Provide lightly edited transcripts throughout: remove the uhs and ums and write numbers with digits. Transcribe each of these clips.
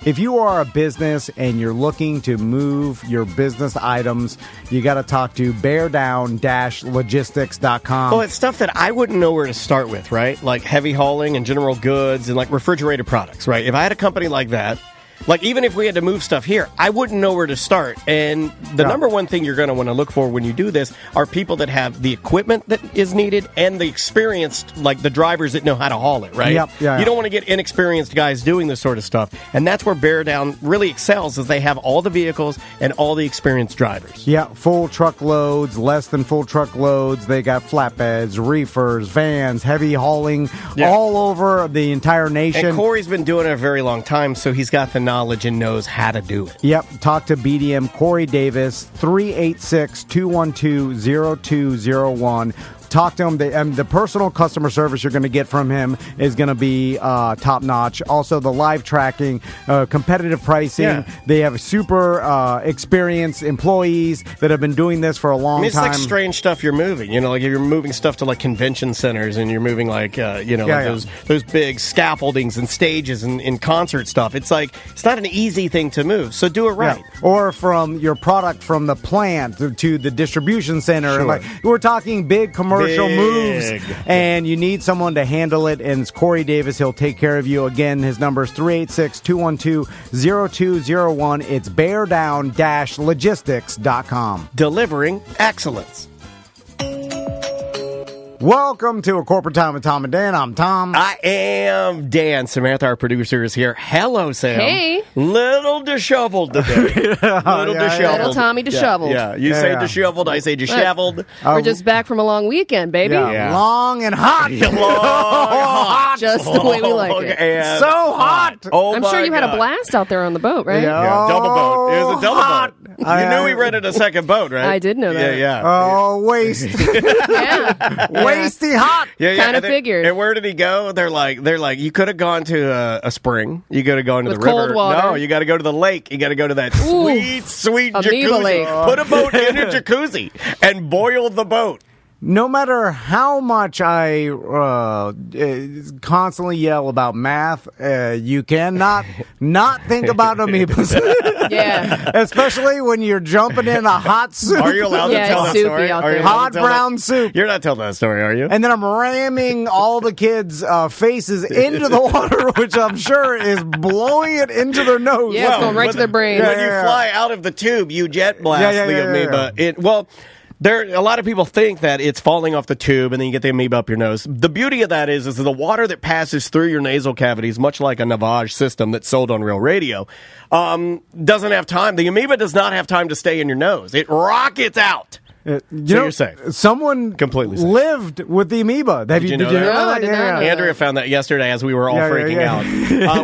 if you are a business and you're looking to move your business items, you got to talk to beardown-logistics.com. Well, it's stuff that I wouldn't know where to start with, right? Like heavy hauling and general goods and like refrigerated products, right? If I had a company like that, like even if we had to move stuff here, I wouldn't know where to start. And the number one thing you're going to want to look for when you do this are people that have the equipment that is needed and the experienced, like the drivers that know how to haul it, right? Yep. Yeah, you don't want to get inexperienced guys doing this sort of stuff. And that's where Bear Down really excels, is they have all the vehicles and all the experienced drivers. Yeah, full truckloads, less than full truckloads. They got flatbeds, reefers, vans, heavy hauling all over the entire nation. And Corey's been doing it a very long time, so he's got the knowledge and knows how to do it. Yep. Talk to BDM Corey Davis, 386-212-0201. Talk to him. The personal customer service you're going to get from him is going to be top-notch. Also, the live tracking, competitive pricing. Yeah. They have super experienced employees that have been doing this for a long time. It's like strange stuff you're moving. You know, like if you're moving stuff to like convention centers and you're moving like, those big scaffoldings and stages and concert stuff. It's like, it's not an easy thing to move. So do it right. Yeah. Or from your product from the plant to the distribution center. Sure. Like, we're talking big commercial moves, and you need someone to handle it, and it's Corey Davis. He'll take care of you. Again, his number is 386-212-0201. It's beardown-logistics.com. Delivering excellence. Welcome to A Corporate Time with Tom and Dan. I'm Tom. I am Dan. Samantha, our producer, is here. Hello, Sam. Hey. Little disheveled today. Little disheveled. Little Tommy disheveled. Yeah. You say disheveled, I say disheveled. We're just back from a long weekend, baby. Yeah. Long and hot. Hot. Just the way we like it. And so hot. Oh, I'm sure you had a blast out there on the boat, right? Yeah, double boat. It was a double hot. boat. You knew we rented a second boat, right? I did know that. Yeah. Oh, waste. Yeah. Wasty hot. Yeah. Kind of figured. And where did he go? They're like, you could have gone to a spring. You could have gone to With the river. cold water. No, you got to go to the lake. You got to go to that sweet Amoeba jacuzzi. lake. Put a boat in a jacuzzi and boil the boat. No matter how much I constantly yell about math, you cannot not think about amoebas. Yeah. Especially when you're jumping in a hot soup. Are you allowed to tell that soupy story? out Are you there. allowed Hot to tell brown that? soup. You're not telling that story, are you? And then I'm ramming all the kids' faces into the water, which I'm sure is blowing it into their nose. Yeah, it's going right to their brains. When you fly out of the tube, you jet blast the amoeba. A lot of people think that it's falling off the tube and then you get the amoeba up your nose. The beauty of that is the water that passes through your nasal cavities, much like a Navage system that's sold on Real Radio, doesn't have time. The amoeba does not have time to stay in your nose. It rockets out. You're safe. Someone completely safe. Lived with the amoeba. Did you know that? No, I did not know that. Andrea found that yesterday as we were all freaking out.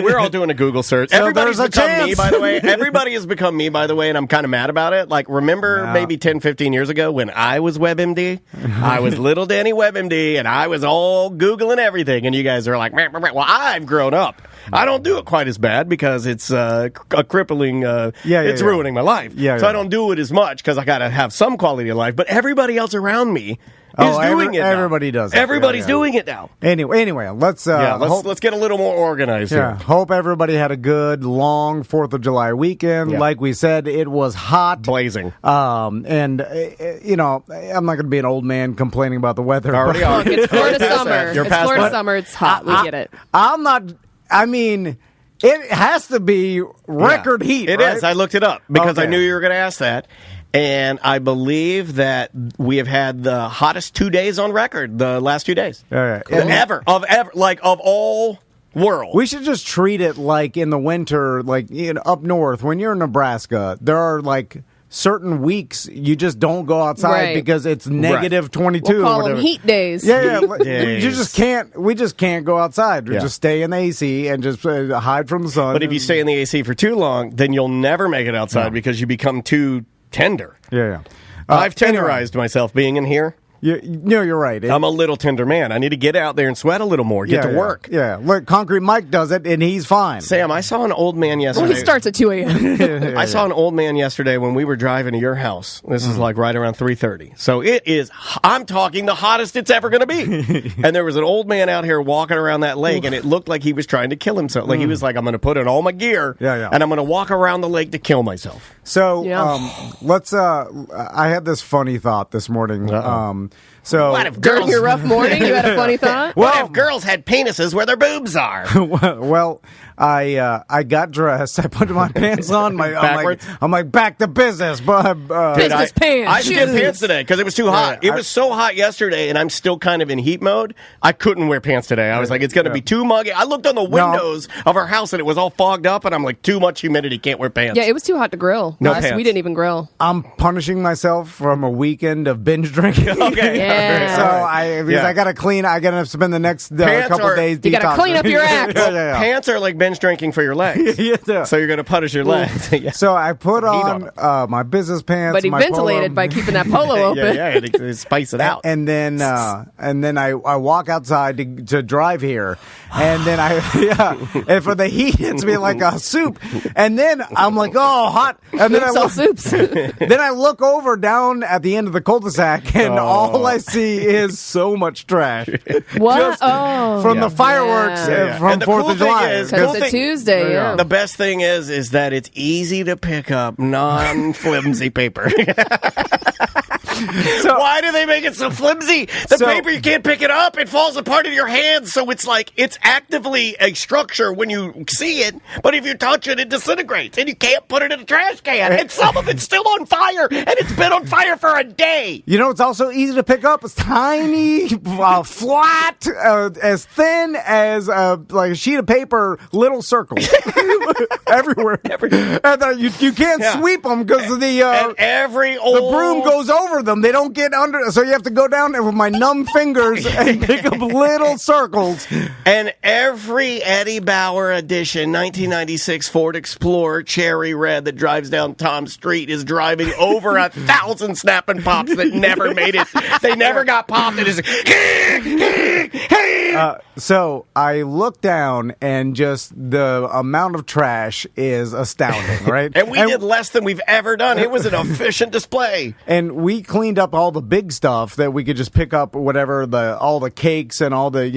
We're all doing a Google search. So Everybody's there's a become chance. me, by the way. Everybody has become me, by the way, and I'm kind of mad about it. Like, remember maybe 10, 15 years ago when I was WebMD? I was little Danny WebMD, and I was all Googling everything, and you guys are like, meh, meh, meh. Well, I've grown up. I don't do it quite as bad because it's a crippling, it's ruining my life. So I don't do it as much because I got to have some quality of life. But everybody else around me is doing it now. Everybody does it. Everybody's doing it now. Anyway, let's get a little more organized here. Hope everybody had a good, long 4th of July weekend. Yeah. Like we said, it was hot. Blazing. I'm not going to be an old man complaining about the weather. Already are. Look, it's Florida summer. You're It's past Florida that. summer. It's hot. We get it. I'm not... I mean, it has to be record heat, It right? is. I looked it up because I Okay. knew you were going to ask that. And I believe that we have had the hottest 2 days on record the last 2 days. Yeah. Of all world. We should just treat it like in the winter, like up north. When you're in Nebraska, there are like certain weeks you just don't go outside Right. because it's negative 22. We'll call or them whatever. heat days. Yeah. days. You just can't. We just can't go outside. We Yeah. just stay in the AC and just hide from the sun. But if you stay in the AC for too long, then you'll never make it outside because you become too tender. yeah. I've tenderized myself being in here. You're right. I'm a little tender man. I need to get out there and sweat a little more, get to work. Yeah, look, Concrete Mike does it, and he's fine. Sam, I saw an old man yesterday. Well, he starts at 2 a.m. I saw an old man yesterday when we were driving to your house. This is like right around 3:30. So it is, I'm talking the hottest it's ever going to be. And there was an old man out here walking around that lake, and it looked like he was trying to kill himself. Like he was like, I'm going to put in all my gear, and I'm going to walk around the lake to kill myself. So let's. I had this funny thought this morning. So what if During your rough morning, you had a funny thought? What if girls had penises where their boobs are? Well, I got dressed. I put my pants on. Backwards? I'm like back to business. But Business pants. I skipped pants today because it was too hot. It was so hot yesterday, and I'm still kind of in heat mode. I couldn't wear pants today. I was like, it's going to be too muggy. I looked on the windows of our house, and it was all fogged up, and I'm like, too much humidity. Can't wear pants. Yeah, it was too hot to grill. No pants. We didn't even grill. I'm punishing myself from a weekend of binge drinking. Okay. Yeah. So I got to clean. I got to spend the next couple days detoxing. You got to clean up your act. Pants are like binge drinking for your legs. So you're going to punish your legs. So I put on my business pants. But he ventilated by keeping that polo open. To spice it out. And then I walk outside to drive here, and then and for the heat hits me like a soup, and then I'm like, oh, hot, and then soups. Then I look over down at the end of the cul-de-sac, and all I see is so much trash. What? From the fireworks from 4th of July. Because it's a Tuesday, The best thing is that it's easy to pick up non-flimsy paper. So why do they make it so flimsy? The paper, you can't pick it up. It falls apart in your hands. So it's like it's actively a structure when you see it. But if you touch it, it disintegrates. And you can't put it in a trash can. And some of it's still on fire. And it's been on fire for a day. You know, it's also easy to pick up. It's tiny, flat, as thin as like a sheet of paper, little circles. Everywhere. And you can't sweep them because the broom goes over them. They don't get under, so you have to go down there with my numb fingers and pick up little circles. And every Eddie Bauer edition 1996 Ford Explorer cherry red that drives down Tom Street is driving over 1,000 snap and pops that never made it. They never got popped. It is. So I look down, and just the amount of trash is astounding, right? And we did less than we've ever done. It was an efficient display. And we cleaned up all the big stuff that we could just pick up, whatever, all the cakes and all the,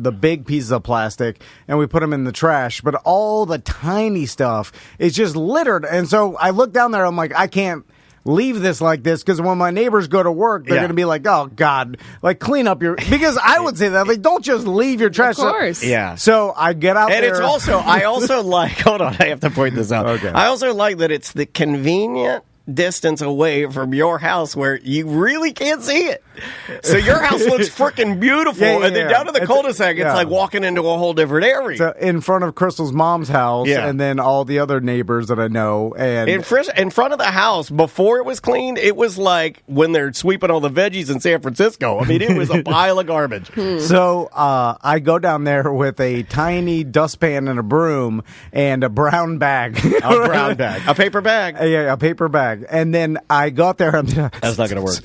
the big pieces of plastic, and we put them in the trash. But all the tiny stuff is just littered. And so I look down there, I'm like, I can't leave this like this, because when my neighbors go to work, they're going to be like, oh, God, like, clean up your... Because I would say that, like, don't just leave your trash. Of course. Yeah. So I get out there... And it's also... I also like... Hold on, I have to point this out. Okay. I also like that it's the convenient distance away from your house where you really can't see it. So your house looks freaking beautiful. And then down to the cul-de-sac, it's like walking into a whole different area. So in front of Crystal's mom's house, and then all the other neighbors that I know. And in front of the house, before it was cleaned, it was like when they're sweeping all the veggies in San Francisco. I mean, it was a pile of garbage. So I go down there with a tiny dustpan and a broom and a brown bag. A brown bag. A paper bag. Yeah, a paper bag. And then I got there. That's not going to work.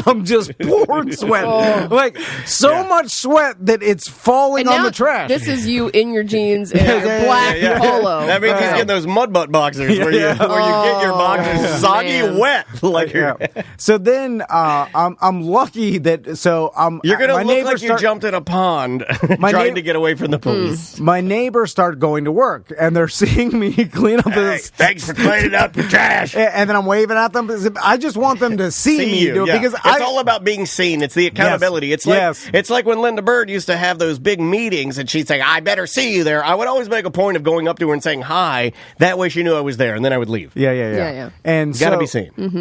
I'm just pouring sweat. Like, so much sweat that it's falling on the trash. This is you in your jeans and your black polo. That means he's getting those mud butt boxers where you get your boxers soggy wet. Like So then I'm lucky that... So you're going to look like you jumped in a pond trying to get away from the police. My neighbors start going to work, and they're seeing me clean up this... Thanks for cleaning up the trash. And then I'm waving at them. I just want them to see me do it, because it's all about being seen. It's the accountability. It's like when Linda Bird used to have those big meetings, and she'd say, "I better see you there." I would always make a point of going up to her and saying hi. That way, she knew I was there, and then I would leave. Yeah. And gotta be seen. Just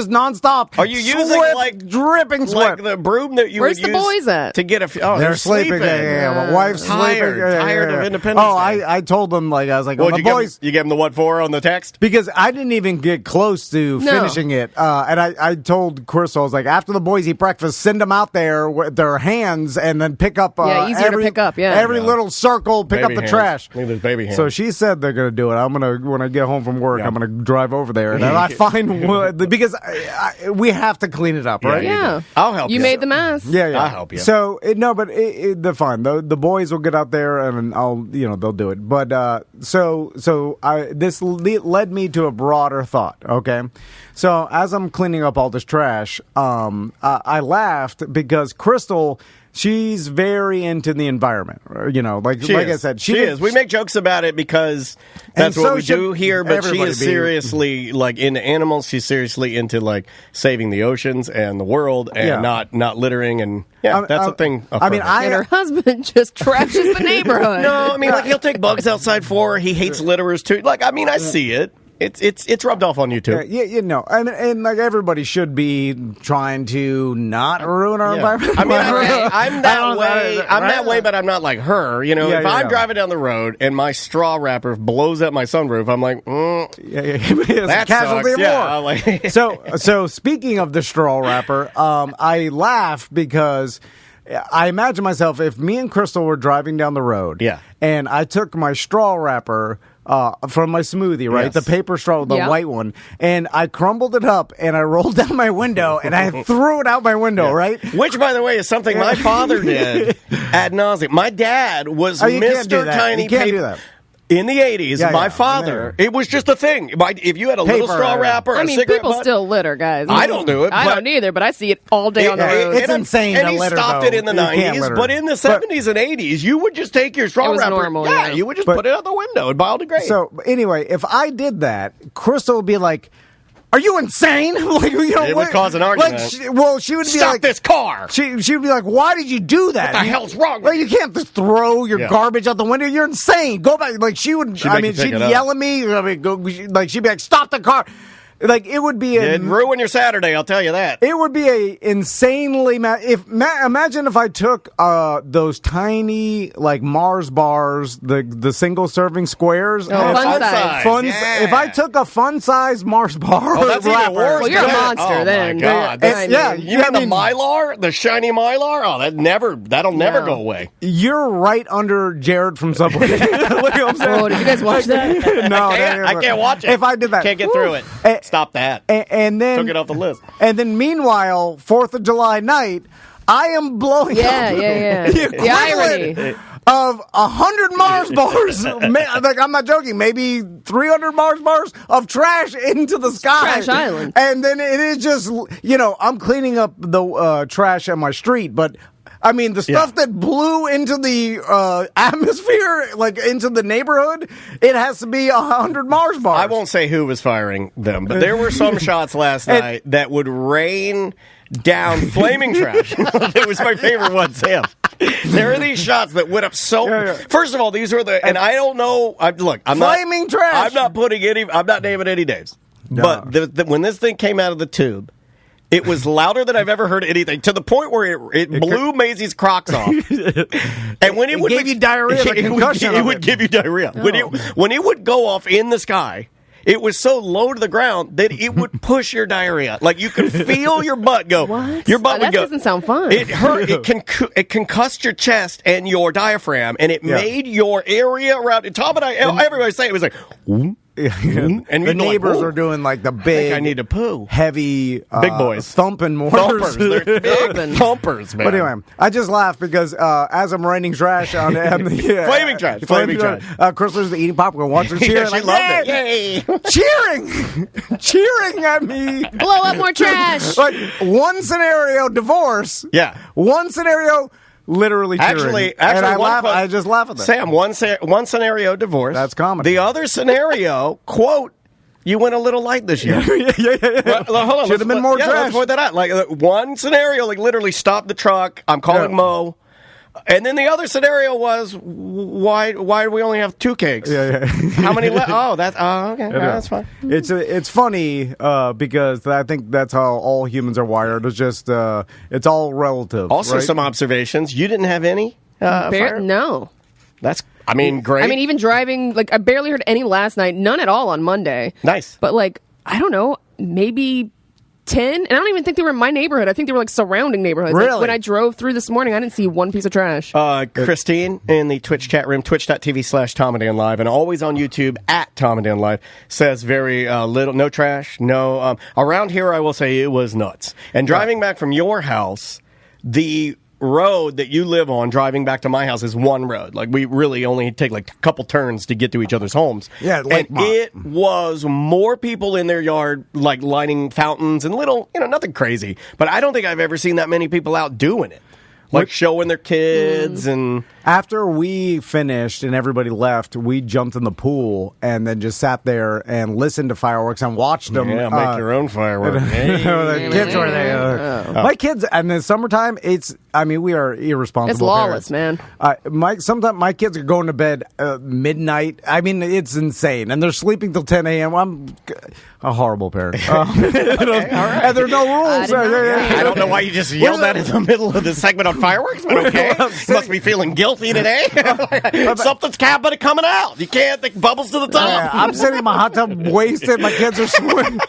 nonstop. Are you using sweat, dripping sweat, like the broom that you Where's would the use boys at? to get they're sleeping. My wife's tired sleeping. Tired of Independence Day. I told them, like, I was like, Well, the you boys. You gave them the what for on the text? Because I didn't even get close to No. finishing it. And I told Crystal, I was like, after the boys eat breakfast, send them out there with their hands and then pick up easier to pick up, every little circle, pick Baby up the hands. trash. Look at those baby hands. So she said they're going to do it. I'm going to, when I get home from work, I'm going to drive over there. And I find wood, because we have to clean it up, right? Yeah. I'll help you. You made the mess. Yeah, yeah. I'll help you. So they're fine. The boys will get out there and they'll do it. But this led me to a broader thought. Okay, so as I'm cleaning up all this trash, I laughed because Crystal, she's very into the environment. Like I said, she is. We make jokes about it because that's what we do here. But she is seriously like into animals. She's seriously into like saving the oceans and the world and not littering. And that's a thing. And her husband just trashes the neighborhood. No, I mean, like he'll take bugs outside for her. He hates litterers too. Like, I mean, I see it. It's rubbed off on you too. And like everybody should be trying to not ruin our environment. I mean, I'm that way. I'm that way, but I'm not like her. If I'm driving down the road and my straw wrapper blows up my sunroof, I'm like, that's casualty of war. Yeah, so speaking of the straw wrapper, I laugh because I imagine myself if me and Crystal were driving down the road, and I took my straw wrapper from my smoothie, right? Yes. The paper straw, the white one. And I crumbled it up and I rolled down my window and I threw it out my window, right? Which, by the way, is something my father did ad nauseum. My dad was Mr. Tiny You can't Paper. do that. In the 80s, my father, it was just a thing. If you had a little straw wrapper, a cigarette people butt, still litter, guys. I don't do it. I don't either, but I see it all day on the road. It's insane And to he litter, stopped though. it in the You can't 90s, litter. but in the 70s and 80s, you would just take your straw It was wrapper. normal, yeah. You would just put it out the window and biodegrade. So anyway, if I did that, Crystal would be like, "Are you insane?" It would cause an argument. She would be Stop like, this car. She would be like, "Why did you do that? What the hell's wrong with Like, you can't just throw your garbage out the window. You're insane. Go back." Like she'd yell at me. She'd be like, "Stop the car!" Like it would be It'd ruin your Saturday, I'll tell you that. It would be a insanely imagine if I took those tiny like Mars bars, the single serving squares. Fun size. If I took a fun size Mars bar, that's even worse. Well, you're a monster then. My God. You mean the Mylar, the shiny Mylar? Oh, that'll never go away. You're right under Jared from Subway. Look what I'm saying. Oh, did you guys watch that? No, I can't watch it. If I did that, can't get through it. Stop that. And then took it off the list. And then meanwhile, 4th of July night, I am blowing up The irony of 100 Mars bars. Like, I'm not joking. Maybe 300 Mars bars of trash into the sky. Trash Island. And then it is just, I'm cleaning up the trash at my street, but I mean, the stuff that blew into the atmosphere, like into the neighborhood, it has to be 100 Mars bars. I won't say who was firing them, but there were some shots last night that would rain down flaming trash. It was my favorite one, Sam. There are these shots that went up so. First of all, these were and I don't know. I'm flaming trash. I'm not naming any names. No. But when this thing came out of the tube, it was louder than I've ever heard anything, to the point where it blew Maisie's Crocs off. And when it would give you diarrhea, it would give you diarrhea. Oh. When it would go off in the sky, it was so low to the ground that it would push your diarrhea. Like you could feel your butt go. What? Your butt would go. That doesn't sound fun. It hurt. It concussed your chest and your diaphragm, and it made your area around. Tom and I, everybody say it was like. And the neighbors are doing like the big. I need to poo. Heavy, big boys, thumping mortars. They're big thumpers, man. But anyway, I just laughed because as I'm raining trash on the flaming trash. Crystal's eating popcorn, watching cheering. She loved it. Yay! cheering at me. Blow up more trash. Like one scenario, divorce. Yeah. One scenario. Literally cheering. Actually, and I just laugh at that. Sam, one scenario, divorce. That's comedy. The other scenario, quote, you went a little light this year. yeah. Hold on. Should have been more trash. Let's point that out. Like one scenario, like literally stop the truck. I'm calling Mo. And then the other scenario was why do we only have 2 cakes? Yeah. How many left? Oh, okay. That's fine. It's funny because I think that's how all humans are wired. It's just it's all relative. Also, right? some observations. You didn't have any. Fire? No. That's. I mean, great. I mean, even driving. Like I barely heard any last night. None at all on Monday. Nice. But like I don't know. maybe 10, and I don't even think they were in my neighborhood. I think they were like surrounding neighborhoods. Really? Like, when I drove through this morning, I didn't see one piece of trash. Christine in the Twitch chat room, twitch.tv/Tom and Dan Live, and always on YouTube at Tom and Dan Live, says very little, no trash, no. Around here, I will say it was nuts. And driving back from your house, the road that you live on driving back to my house is one road. Like, we really only take like a couple turns to get to each other's homes. Yeah, and it was more people in their yard, like lighting fountains and little, nothing crazy. But I don't think I've ever seen that many people out doing it. Like showing their kids and... After we finished and everybody left, we jumped in the pool and then just sat there and listened to fireworks and watched them. Yeah, make your own fireworks. The kids were there. My kids, and in the summertime, we are irresponsible It's lawless, parents. man. Sometimes my kids are going to bed midnight. I mean, it's insane. And they're sleeping till 10 a.m. I'm a horrible parent. All right. And there's no rules. I don't know why you just yelled that in the middle of the segment on fireworks, but okay. You must be feeling guilty today. Something's coming out. You can't think bubbles to the top. I'm sitting in my hot tub wasted. My kids are swimming.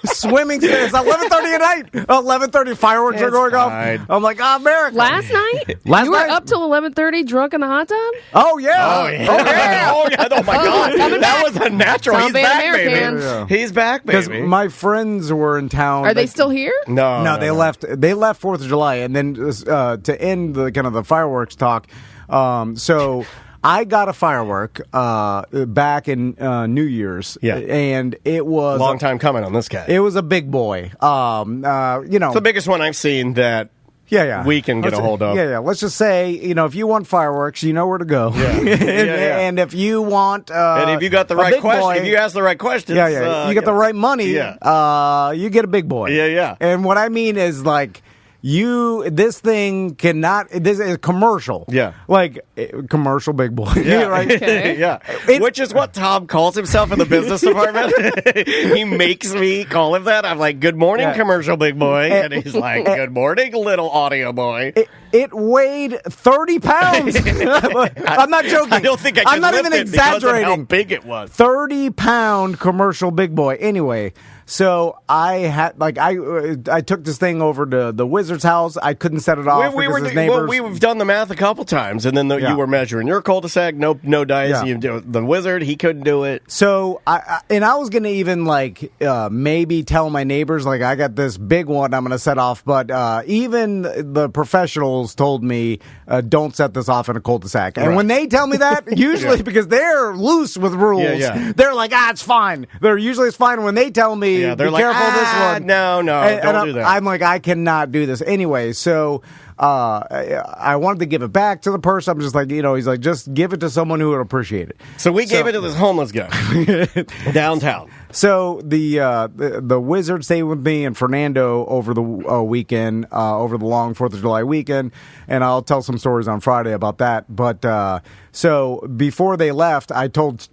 It's 11:30 at night. 11:30 fireworks are going off. I'm like, America. Last night? You were up till 11:30 drunk in the hot tub? Oh, yeah. Oh, yeah. Oh, my God. That was a natural. He's back, American. baby. Yeah. He's back, Because baby. my friends were in town. Are they still here? No, they left. They left 4th of July, and then to end the kind of the fireworks talk. So I got a firework back in New Year's, and it was long time coming on this guy. It was a big boy. It's the biggest one I've seen that. We can get a hold of. Yeah. Let's just say, if you want fireworks, you know where to go. And if you want, and if you got the right question, if you ask the right questions, you get the right money. You get a big boy. Yeah. And what I mean is like. This thing cannot. This is commercial. Yeah, like commercial big boy. Yeah, right. Yeah, which is what Tom calls himself in the business department. He makes me call him that. I'm like, "Good morning, commercial big boy," and he's like, "Good morning, little audio boy." It weighed 30 pounds. I'm not joking. I don't think I can I'm not lift even it because of exaggerating. how big it was. 30-pound commercial big boy. Anyway. So I had I took this thing over to the Wizard's house. I couldn't set it off because his neighbors. We've done the math a couple times, and then you were measuring your cul-de-sac. No dice. Yeah. You do the Wizard. He couldn't do it. So I was gonna even maybe tell my neighbors I got this big one I'm gonna set off, but even the professionals told me don't set this off in a cul-de-sac. And when they tell me that, usually because they're loose with rules, they're like it's fine. It's fine when they tell me. Yeah, they're be like, careful this one. No, don't do that. I'm like, I cannot do this. Anyway, so I wanted to give it back to the person. I'm just like, he's like, just give it to someone who would appreciate it. So we gave it to this homeless guy downtown. So the Wizard stayed with me and Fernando over the weekend, over the long 4th of July weekend, and I'll tell some stories on Friday about that. But so before they left, I told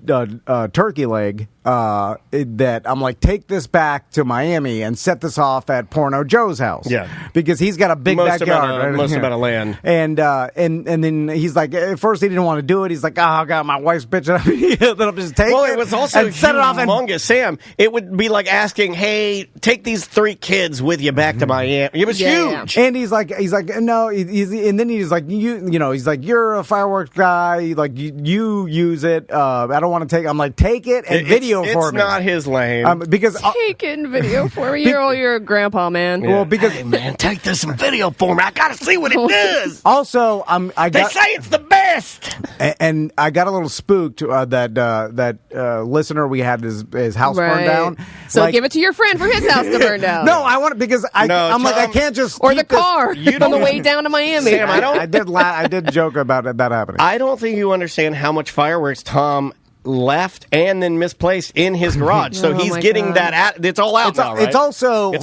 Turkey Leg that I'm like, take this back to Miami and set this off at Porno Joe's house. Yeah, because he's got a big backyard, most amount of land, and then he's like, at first he didn't want to do it. He's like, oh God, my wife's bitching at me. Then I'm just taking it. Well, it was also and set it off humongous. Sam, it would be like asking, hey, take these 3 kids with you back to Miami. It was huge. And he's like, no, and then he's like, he's like, you're a fireworks guy, like you use it. I don't want to take. I'm like, take it and video for me. It's not his lane. Because take it and video for me. You're a grandpa, man. Yeah. Well, because hey, man, take this and video for me. I gotta see what it does. Also, they say it's the best. And I got a little spooked that listener we had his house burned down. So give it to your friend for his house to burn down. No, I want it because I'm Tom, like, I can't just or the car on the way down to Miami. Sam, I did joke about that happening. I don't think you understand how much fireworks Tom left and then misplaced in his garage. So he's getting that. It's all out now, right? It's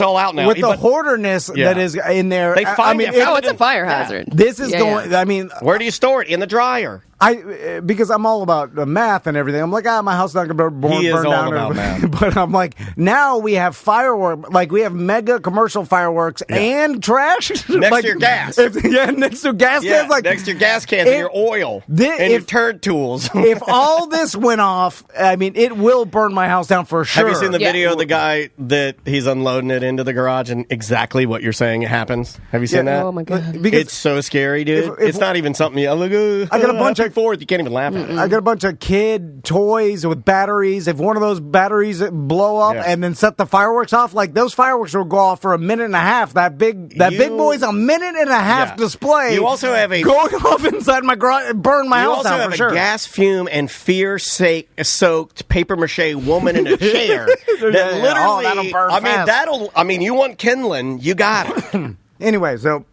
all out now. With the hoarderness that is in there. They find it's a fire hazard. This is going. I mean, where do you store it? In the dryer. because I'm all about math and everything. I'm like, my house is not going to burn He is all down. about math. But I'm like, now we have fireworks, like we have mega commercial fireworks and trash Next like, to your gas. Next to gas Yeah, cans. Like next to your gas cans and your oil and your turd tools. If all this went off, I mean, it will burn my house down for sure. Have you seen the video of the guy that he's unloading it into the garage and exactly what you're saying happens? Have you seen that? Oh my god! Because It's so scary, dude. if- It's not even something you look. I got a bunch of Fourth. You can't even laugh at it. I got a bunch of kid toys with batteries. If one of those batteries blow up and then set the fireworks off, like those fireworks will go off for a minute and a half. That big boy's a minute and a half display. You also have a going off inside my garage and burn my You house also down have for a sure. gas fume and fear-soaked paper mache woman in a chair that literally. that'll burn fast. I mean, you want kindling, you got it. Anyway, so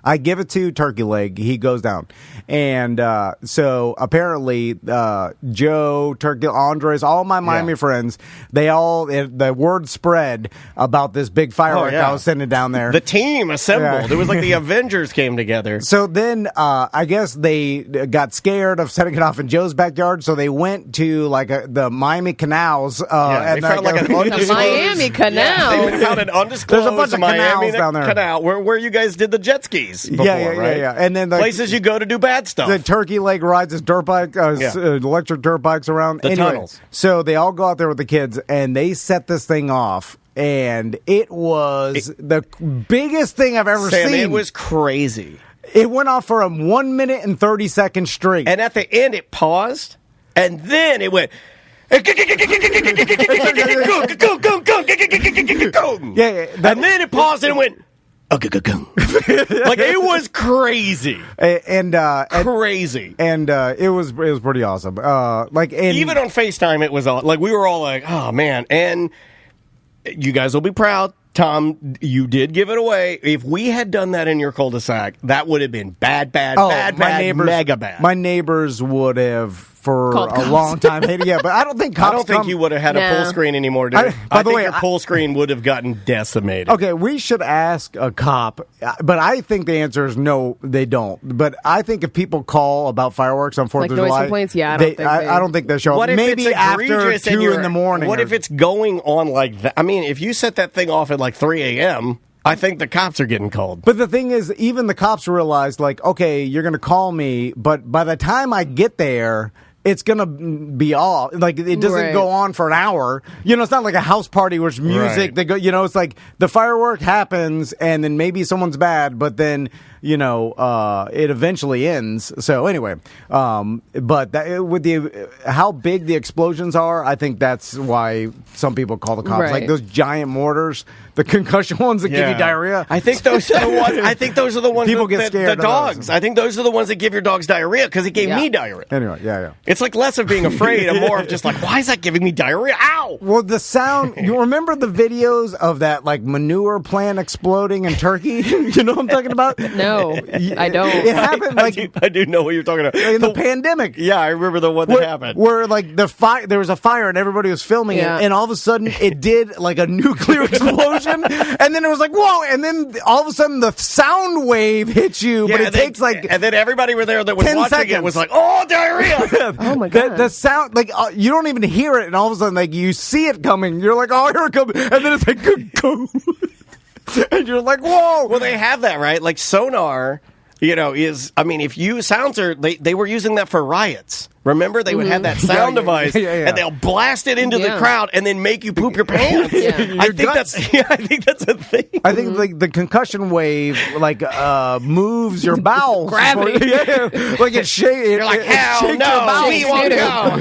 I give it to Turkey Leg. He goes down. And so apparently Joe, Turkey, Andres, all my Miami friends, the word spread about this big firework I was sending down there. The team assembled. It was like the Avengers came together. So then I guess they got scared of setting it off in Joe's backyard, so they went to like the Miami canals. They and found like an undisclosed Miami Canal. They found an undisclosed There's a bunch of Miami canals down there. canal where you guys did the jet skis before, right? Yeah. And then Places you go to do bad stuff. The Turkey Leg rides his dirt bike, electric dirt bikes around. The tunnels. So they all go out there with the kids, and they set this thing off, and it was the biggest thing I've ever Sam, seen. it was crazy. It went off for a 1 minute and 30 seconds straight. And at the end, it paused, and then it went. Yeah, And then it paused and it went. Like it was crazy, crazy, and it was pretty awesome. Even on FaceTime, it was all like we were all like, "Oh man!" And you guys will be proud. Tom, you did give it away. If we had done that in your cul-de-sac, that would have been bad, mega bad. My neighbors would have for Called a cops. long time hated. Yeah, but I don't think cops. I don't think you would have had a No. full screen anymore, dude. By I the think way, your full screen would have gotten decimated. Okay, we should ask a cop, but I think the answer is no, they don't. But I think if people call about fireworks on 4th Like of noise July, complaints? Yeah, I don't think they- they show What up. if Maybe it's after egregious and 2 in the morning. What if it's going on like that? I mean, if you set that thing off at like 3 a.m., I think the cops are getting called. But the thing is, even the cops realized, like, okay, you're going to call me, but by the time I get there, it's going to be all, like, it doesn't go on for an hour. You know, it's not like a house party where it's music. Right. They go, you know, it's like the firework happens and then maybe someone's bad, but then, you know, it eventually ends. So anyway, but with how big the explosions are, I think that's why some people call the cops. Right. Like those giant mortars, the concussion ones that give you diarrhea. I think those are the ones. I think those are the ones. People get scared The of dogs. those. I think those are the ones that give your dogs diarrhea because it gave me diarrhea. Anyway, yeah. It's like less of being afraid and more of just like, why is that giving me diarrhea? Ow! Well, the sound, you remember the videos of that like manure plant exploding in Turkey? You know what I'm talking about? No, I don't. It happened like I do know what you're talking about. in the pandemic. Yeah, I remember the one that happened. Where like there was a fire and everybody was filming it, and all of a sudden it did like a nuclear explosion, and then it was like whoa, and then all of a sudden the sound wave hits you, but it takes like and then everybody were there that was 10 watching seconds. it was like, oh, diarrhea. Oh my god. the sound like you don't even hear it, and all of a sudden like you see it coming. You're like, oh, here it comes, and then it's like go, and you're like, whoa. Well, they have that, right? Like sonar, you know, if you sounds are they were using that for riots. Remember, they would have that sound device, and they'll blast it into the crowd, and then make you poop your pants. I think that's a thing. I think like the concussion wave like moves your bowels. Gravity. Like it shakes. You're like, hell no, we won't go.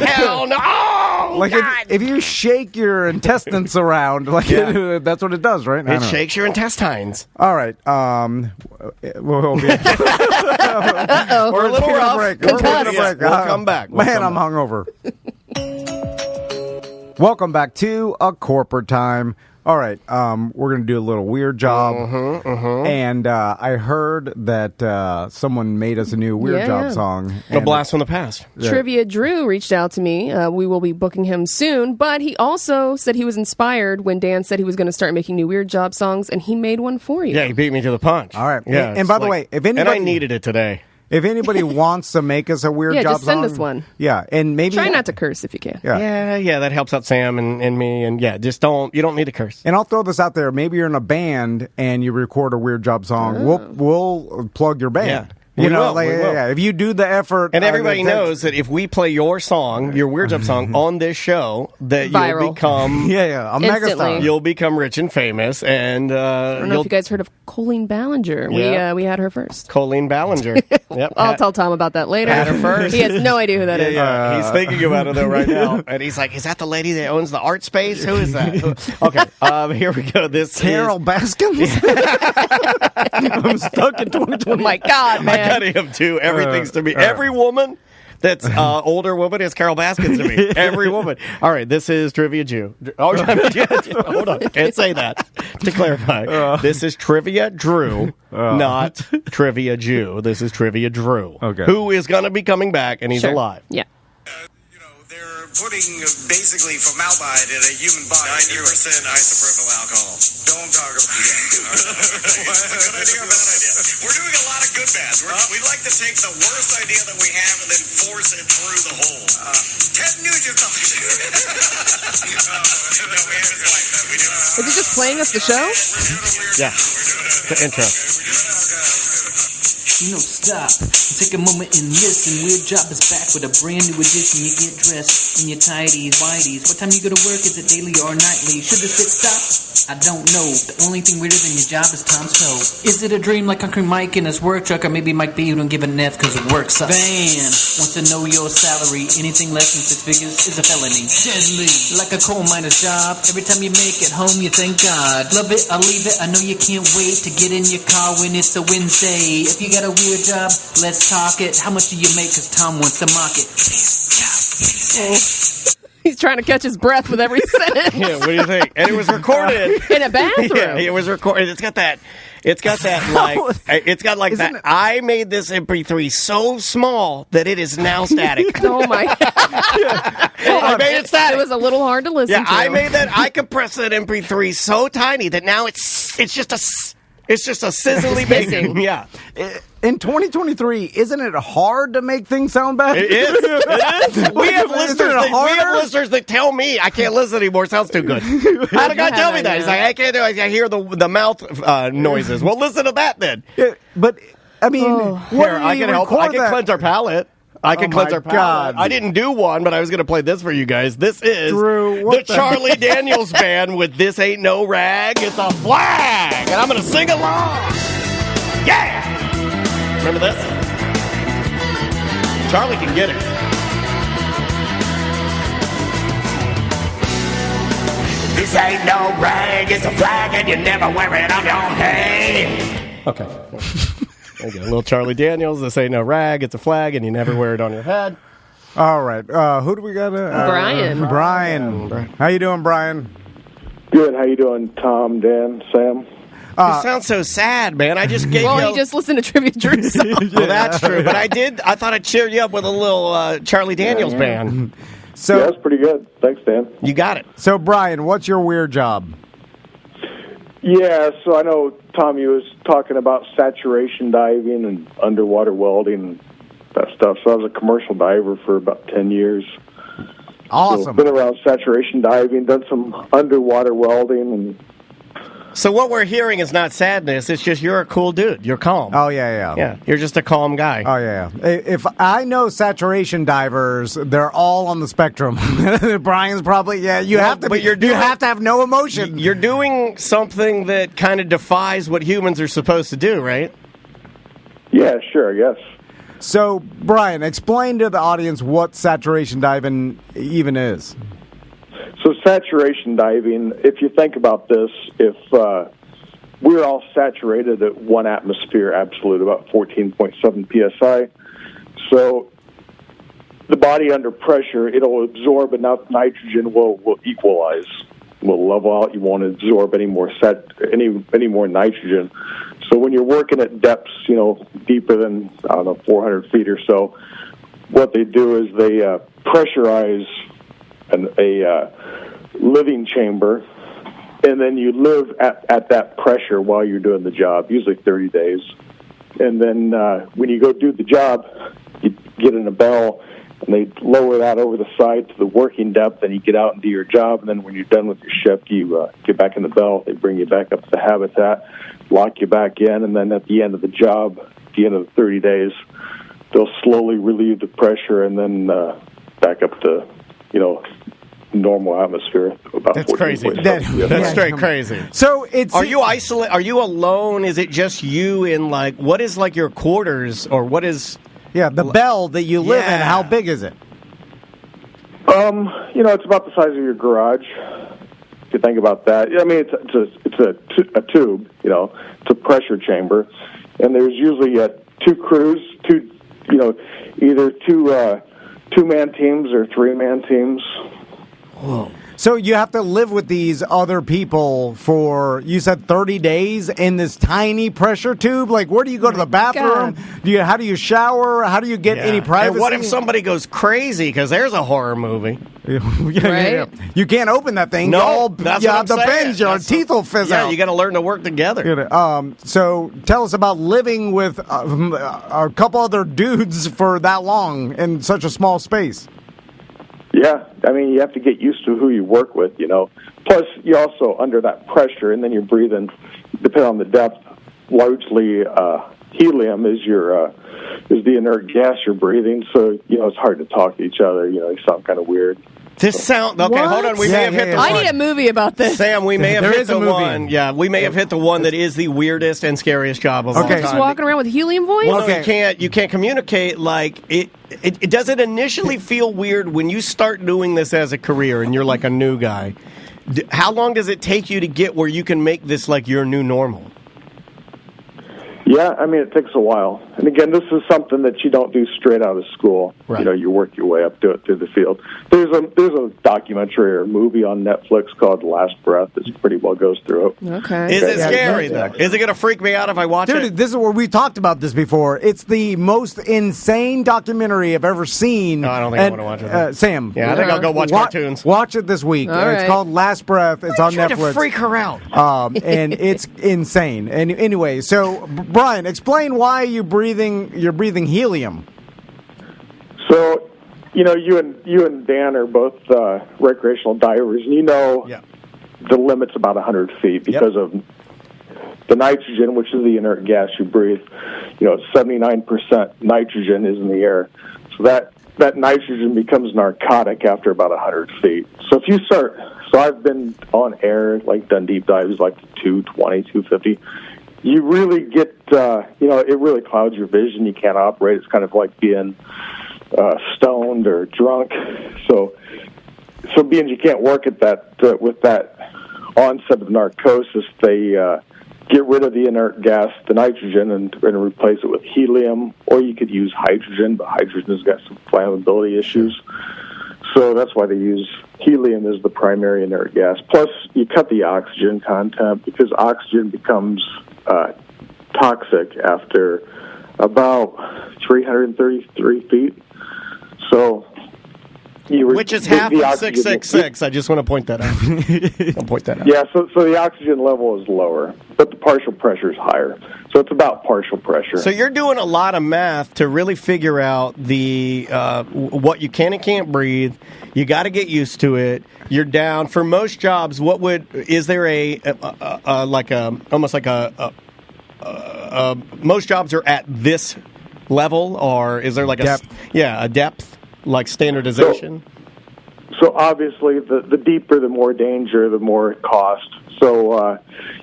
Hell no. Like if you shake your intestines around, like that's what it does, right? It shakes your intestines. All right. We'll be We're a little rough. We're We'll taking a break. We'll come back. Man, I'm hungover. Welcome back to A Corporate Time. All right, we're going to do a little weird job. And I heard that someone made us a new weird job song. A blast from the past. Trivia Drew reached out to me. We will be booking him soon, but he also said he was inspired when Dan said he was going to start making new weird job songs, and he made one for you. Yeah, he beat me to the punch. All right. Yeah, and by the way, if anybody... And I needed it today. if anybody wants to make us a weird job just send song, us one. Yeah, and maybe Try not to curse if you can. Yeah, that helps out Sam and me. And yeah, just you don't need to curse. And I'll throw this out there. Maybe you're in a band and you record a weird job song. We'll plug your band. Yeah. You We know, will. if you do the effort, And everybody knows that if we play your song, your Weird Job song, on this show, that Viral. you'll become a Instantly. megastar. you'll become rich and famous. And I don't know if you guys heard of Colleen Ballinger. Yeah. We had her first. Colleen Ballinger. Yep. I'll tell Tom about that later. Had her first. He has no idea who that is. Yeah, he's thinking about it though right now, and he's like, "Is that the lady that owns the art space? Who is that?" Okay, here we go. This Carol is Baskins. I'm stuck in 2020. Oh my God, I man. got him too. Everything's to me. Every woman that's older woman is Carol Baskins to me. Every woman. All right, this is Trivia Jew. Oh, hold on. Can't say that. To clarify, this is Trivia Drew, not Trivia Jew. This is Trivia Drew, who is going to be coming back, and he's alive. Yeah. They're putting basically formaldehyde in a human body. 90% isopropyl alcohol. Don't talk about it. Good idea or bad idea? We're doing a lot of good bads. We like to take the worst idea that we have and then force it through the hole. Ted Nugent thought. No, we haven't like that. We do. Is he just playing us the show? Yeah. The intro. No, stop. Take a moment and listen. Weird Job is back with a brand new edition. You get dressed in your tighties, whities. What time you go to work? Is it daily or nightly? Should this bit stop? I don't know. The only thing weirder than your job is Tom's toe. Is it a dream like Concrete Mike in his work truck? Or maybe Mike B, you don't give a F because work sucks. Van wants to know your salary. Anything less than 6 figures is a felony. Deadly. Like a coal miner's job. Every time you make it home, you thank God. Love it, I'll leave it. I know you can't wait to get in your car when it's a Wednesday. If you got a weird job, let's talk it. How much do you make? Because Tom wants to mock it. He's trying to catch his breath with every sentence. Yeah, what do you think? And it was recorded In a bathroom. Yeah, it was recorded. It's got that that. I made this MP3 so small that it is now static. Oh my God. I made it static. It was a little hard to listen Yeah, to. I made that. I compressed that MP3 so tiny that now it's just a sizzly hissing. bacon. Yeah. In 2023, isn't it hard to make things sound bad? It is. We have Isn't it harder? listeners that tell me I can't listen anymore. It sounds too good. How did God tell me that? He's like, I can't do it. I hear the mouth noises. Well, listen to that then. Yeah, but I mean, Here, I can help. I can cleanse our palate. I can cleanse my our palate. God. I didn't do one, but I was going to play this for you guys. This is Drew, the what the- Charlie Daniels Band with This Ain't No Rag, It's a Flag. And I'm going to sing along. Yeah! Remember this? Charlie can get it. This ain't no rag, it's a flag, and you never wear it on your head. Okay. There you go. Little Charlie Daniels, this ain't no rag, it's a flag, and you never wear it on your head. all right. Who do we got? Brian. Brian. How you doing, Brian? Good. How you doing, Tom, Dan, Sam? You sound so sad, man. I just gave Well, you... he just listened to Trivia Drew song. Well, that's true. But I thought I'd cheer you up with a little Charlie Daniels band. So, Yeah, that's pretty good. Thanks, Dan. You got it. so Brian, what's your weird job? Yeah, so I know, Tom, you was talking about saturation diving and underwater welding and that stuff. So I was a commercial diver for about 10 years. So Awesome. been around saturation diving, done some underwater welding, and So what we're hearing is not sadness. It's just you're a cool dude. You're calm. Oh yeah. Yeah, you're just a calm guy. Oh yeah. If I know saturation divers, they're all on the spectrum. Brian's probably You Well, have to. but Be, you're you doing- have to have no emotion. You're doing something that kind of defies what humans are supposed to do, right? yeah, sure, I guess. So Brian, explain to the audience what saturation diving even is. So saturation diving, if you think about this, if we're all saturated at 1 atmosphere absolute, about 14.7 psi, so the body under pressure, it'll absorb enough nitrogen, will equalize, will level out. You won't absorb any more any more nitrogen. So when you're working at depths, deeper than 400 feet or so, what they do is they pressurize a living chamber, and then you live at that pressure while you're doing the job, usually 30 days. and then when you go do the job, you get in a bell, and they lower that over the side to the working depth, and you get out and do your job. And then when you're done with your shift, you get back in the bell. They bring you back up to the habitat, lock you back in, and then at the end of the job, at the end of the 30 days, they'll slowly relieve the pressure and then back up to, normal atmosphere. About That's crazy. 14.7. That's straight crazy. So it's Are you isolate? Are you alone? Is it just you in what is your quarters, or what is? the bell that you live in. Yeah. How big is it? It's about the size of your garage. If you think about that, I mean, it's a tube. It's a pressure chamber, and there's usually two crews, either two-man teams or three-man teams. Whoa. So you have to live with these other people for, you said 30 days in this tiny pressure tube? Where do you go to the bathroom? How do you shower? How do you get any privacy? And what if somebody goes crazy? Because there's a horror movie. Right? You can't open that thing. No, that's you what have I'm the saying. pins. Your teeth will fizz out. Yeah, you got to learn to work together. So tell us about living with a couple other dudes for that long in such a small space. Yeah, I mean, you have to get used to who you work with, Plus, you're also under that pressure, and then you're breathing, depending on the depth, largely helium is the inert gas you're breathing, so, it's hard to talk to each other. You sound kind of weird. This sound okay. What? Hold on. We may have hit the one. I need a movie about this. Sam, we may have There hit is a the movie. one. Yeah, we may have hit the one that is the weirdest and scariest job of all time. Just walking around with helium voice? Well, no, you can't communicate it doesn't initially feel weird when you start doing this as a career and you're like a new guy. How long does it take you to get where you can make this like your new normal? Yeah, I mean, it takes a while. And again, this is something that you don't do straight out of school. Right. You work your way up to it through the field. There's a documentary or movie on Netflix called Last Breath that pretty well goes through it. Okay. Is it scary, though? Is it going to freak me out if I watch Dude, it? this is where we talked about this before. It's the most insane documentary I've ever seen. No, I don't think I want to watch it. Sam. Yeah, I think I'll go watch cartoons. Watch it this week. All It's right. called Last Breath. It's on Trying Netflix. to freak her out. And it's insane. And anyway, so Brian, explain why you're breathing helium. So, you and Dan are both recreational divers, and the limit's about 100 feet because of the nitrogen, which is the inert gas you breathe. 79% nitrogen is in the air. So that nitrogen becomes narcotic after about 100 feet. So if you start, I've been on air, done deep dives, 220, 250. You really get, it really clouds your vision. You can't operate. It's kind of like being stoned or drunk. So being you can't work at that with that onset of narcosis, they get rid of the inert gas, the nitrogen, and replace it with helium. Or you could use hydrogen, but hydrogen has got some flammability issues. So that's why they use helium as the primary inert gas. Plus, you cut the oxygen content because oxygen becomes toxic after about 333 feet. So, Which is half of 666. I just want to point that out. I'll point that out. Yeah, so the oxygen level is lower, but the partial pressure is higher. So it's about partial pressure. So you're doing a lot of math to really figure out the what you can and can't breathe. You got to get used to it. You're down for most jobs. Is there most jobs are at this level, or is there a depth like standardization? So obviously, the deeper, the more danger, the more cost. So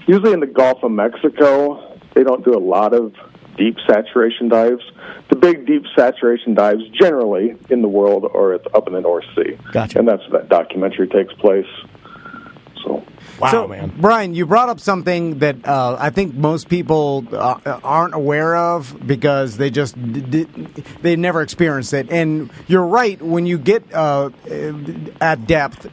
usually in the Gulf of Mexico, they don't do a lot of deep saturation dives. The big deep saturation dives generally in the world are up in the North Sea. Gotcha. And that's where that documentary takes place. So. Wow, man. Brian, you brought up something that I think most people aren't aware of because they just they never experienced it. And you're right, when you get at depth,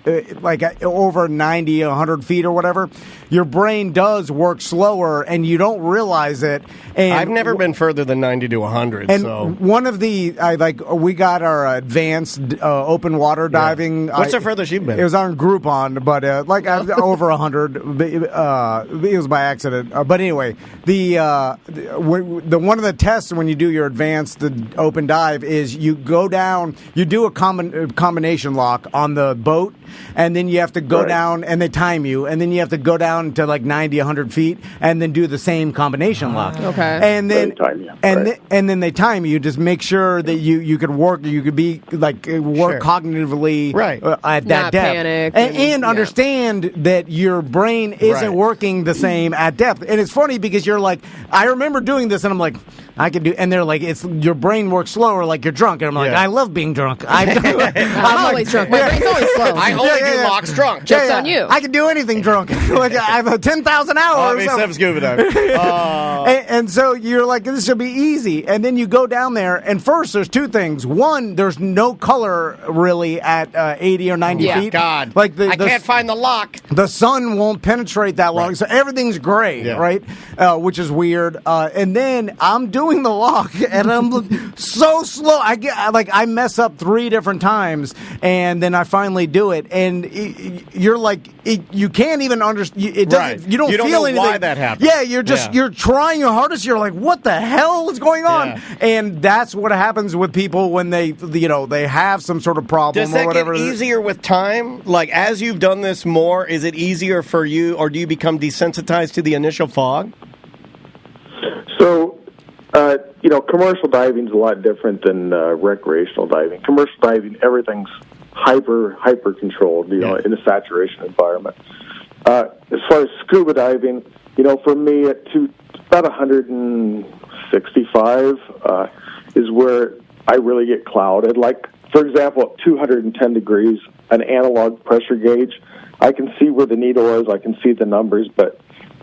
over 90, 100 feet or whatever, your brain does work slower and you don't realize it. And I've never been further than 90 to 100. And so one of we got our advanced open water diving. What's the furthest you've been? It was on Groupon, but over over 100. It was by accident. But anyway, the one of the tests when you do your advanced open dive is you go down, you do a combination lock on the boat, and then you have to go down, and they time you, and then you have to go down to like 90, 100 feet, and then do the same combination lock. Okay. And then and then they time you. Just make sure that you could work. You could be like work cognitively at that Not depth, panic and understand that your brain isn't working the same at depth. And it's funny because you're like, I remember doing this, and I'm like, I can do, and they're like, it's your brain works slower, like you're drunk, and I'm like, I love being drunk. I'm always drunk. My brain's always slow. I only do locks drunk. Joke's on you. I can do anything drunk. Like I have 10,000 hours. Except scuba diving. And so you're like, this should be easy. And then you go down there, and first there's two things. One, there's no color really at 80 or 90 feet. God. Like I can't find the lock. The sun won't penetrate that long, so everything's gray, right? Which is weird. And then I'm doing the lock, and I'm so slow. I mess up 3 different times, and then I finally do it. And you're like, you can't even understand. You don't feel know anything. Why that happened. Yeah, you're just you're trying your hardest. You're like, what the hell is going on? Yeah. And that's what happens with people when they have some sort of problem. Does that or whatever. get easier with time? Like, as you've done this more, is it easier for you, or do you become desensitized to the initial fog? So, commercial diving is a lot different than recreational diving. Commercial diving, everything's hyper controlled, in a saturation environment. As far as scuba diving, for me at about 165 is where I really get clouded. Like, for example, at 210 degrees, an analog pressure gauge, I can see where the needle is, I can see the numbers, but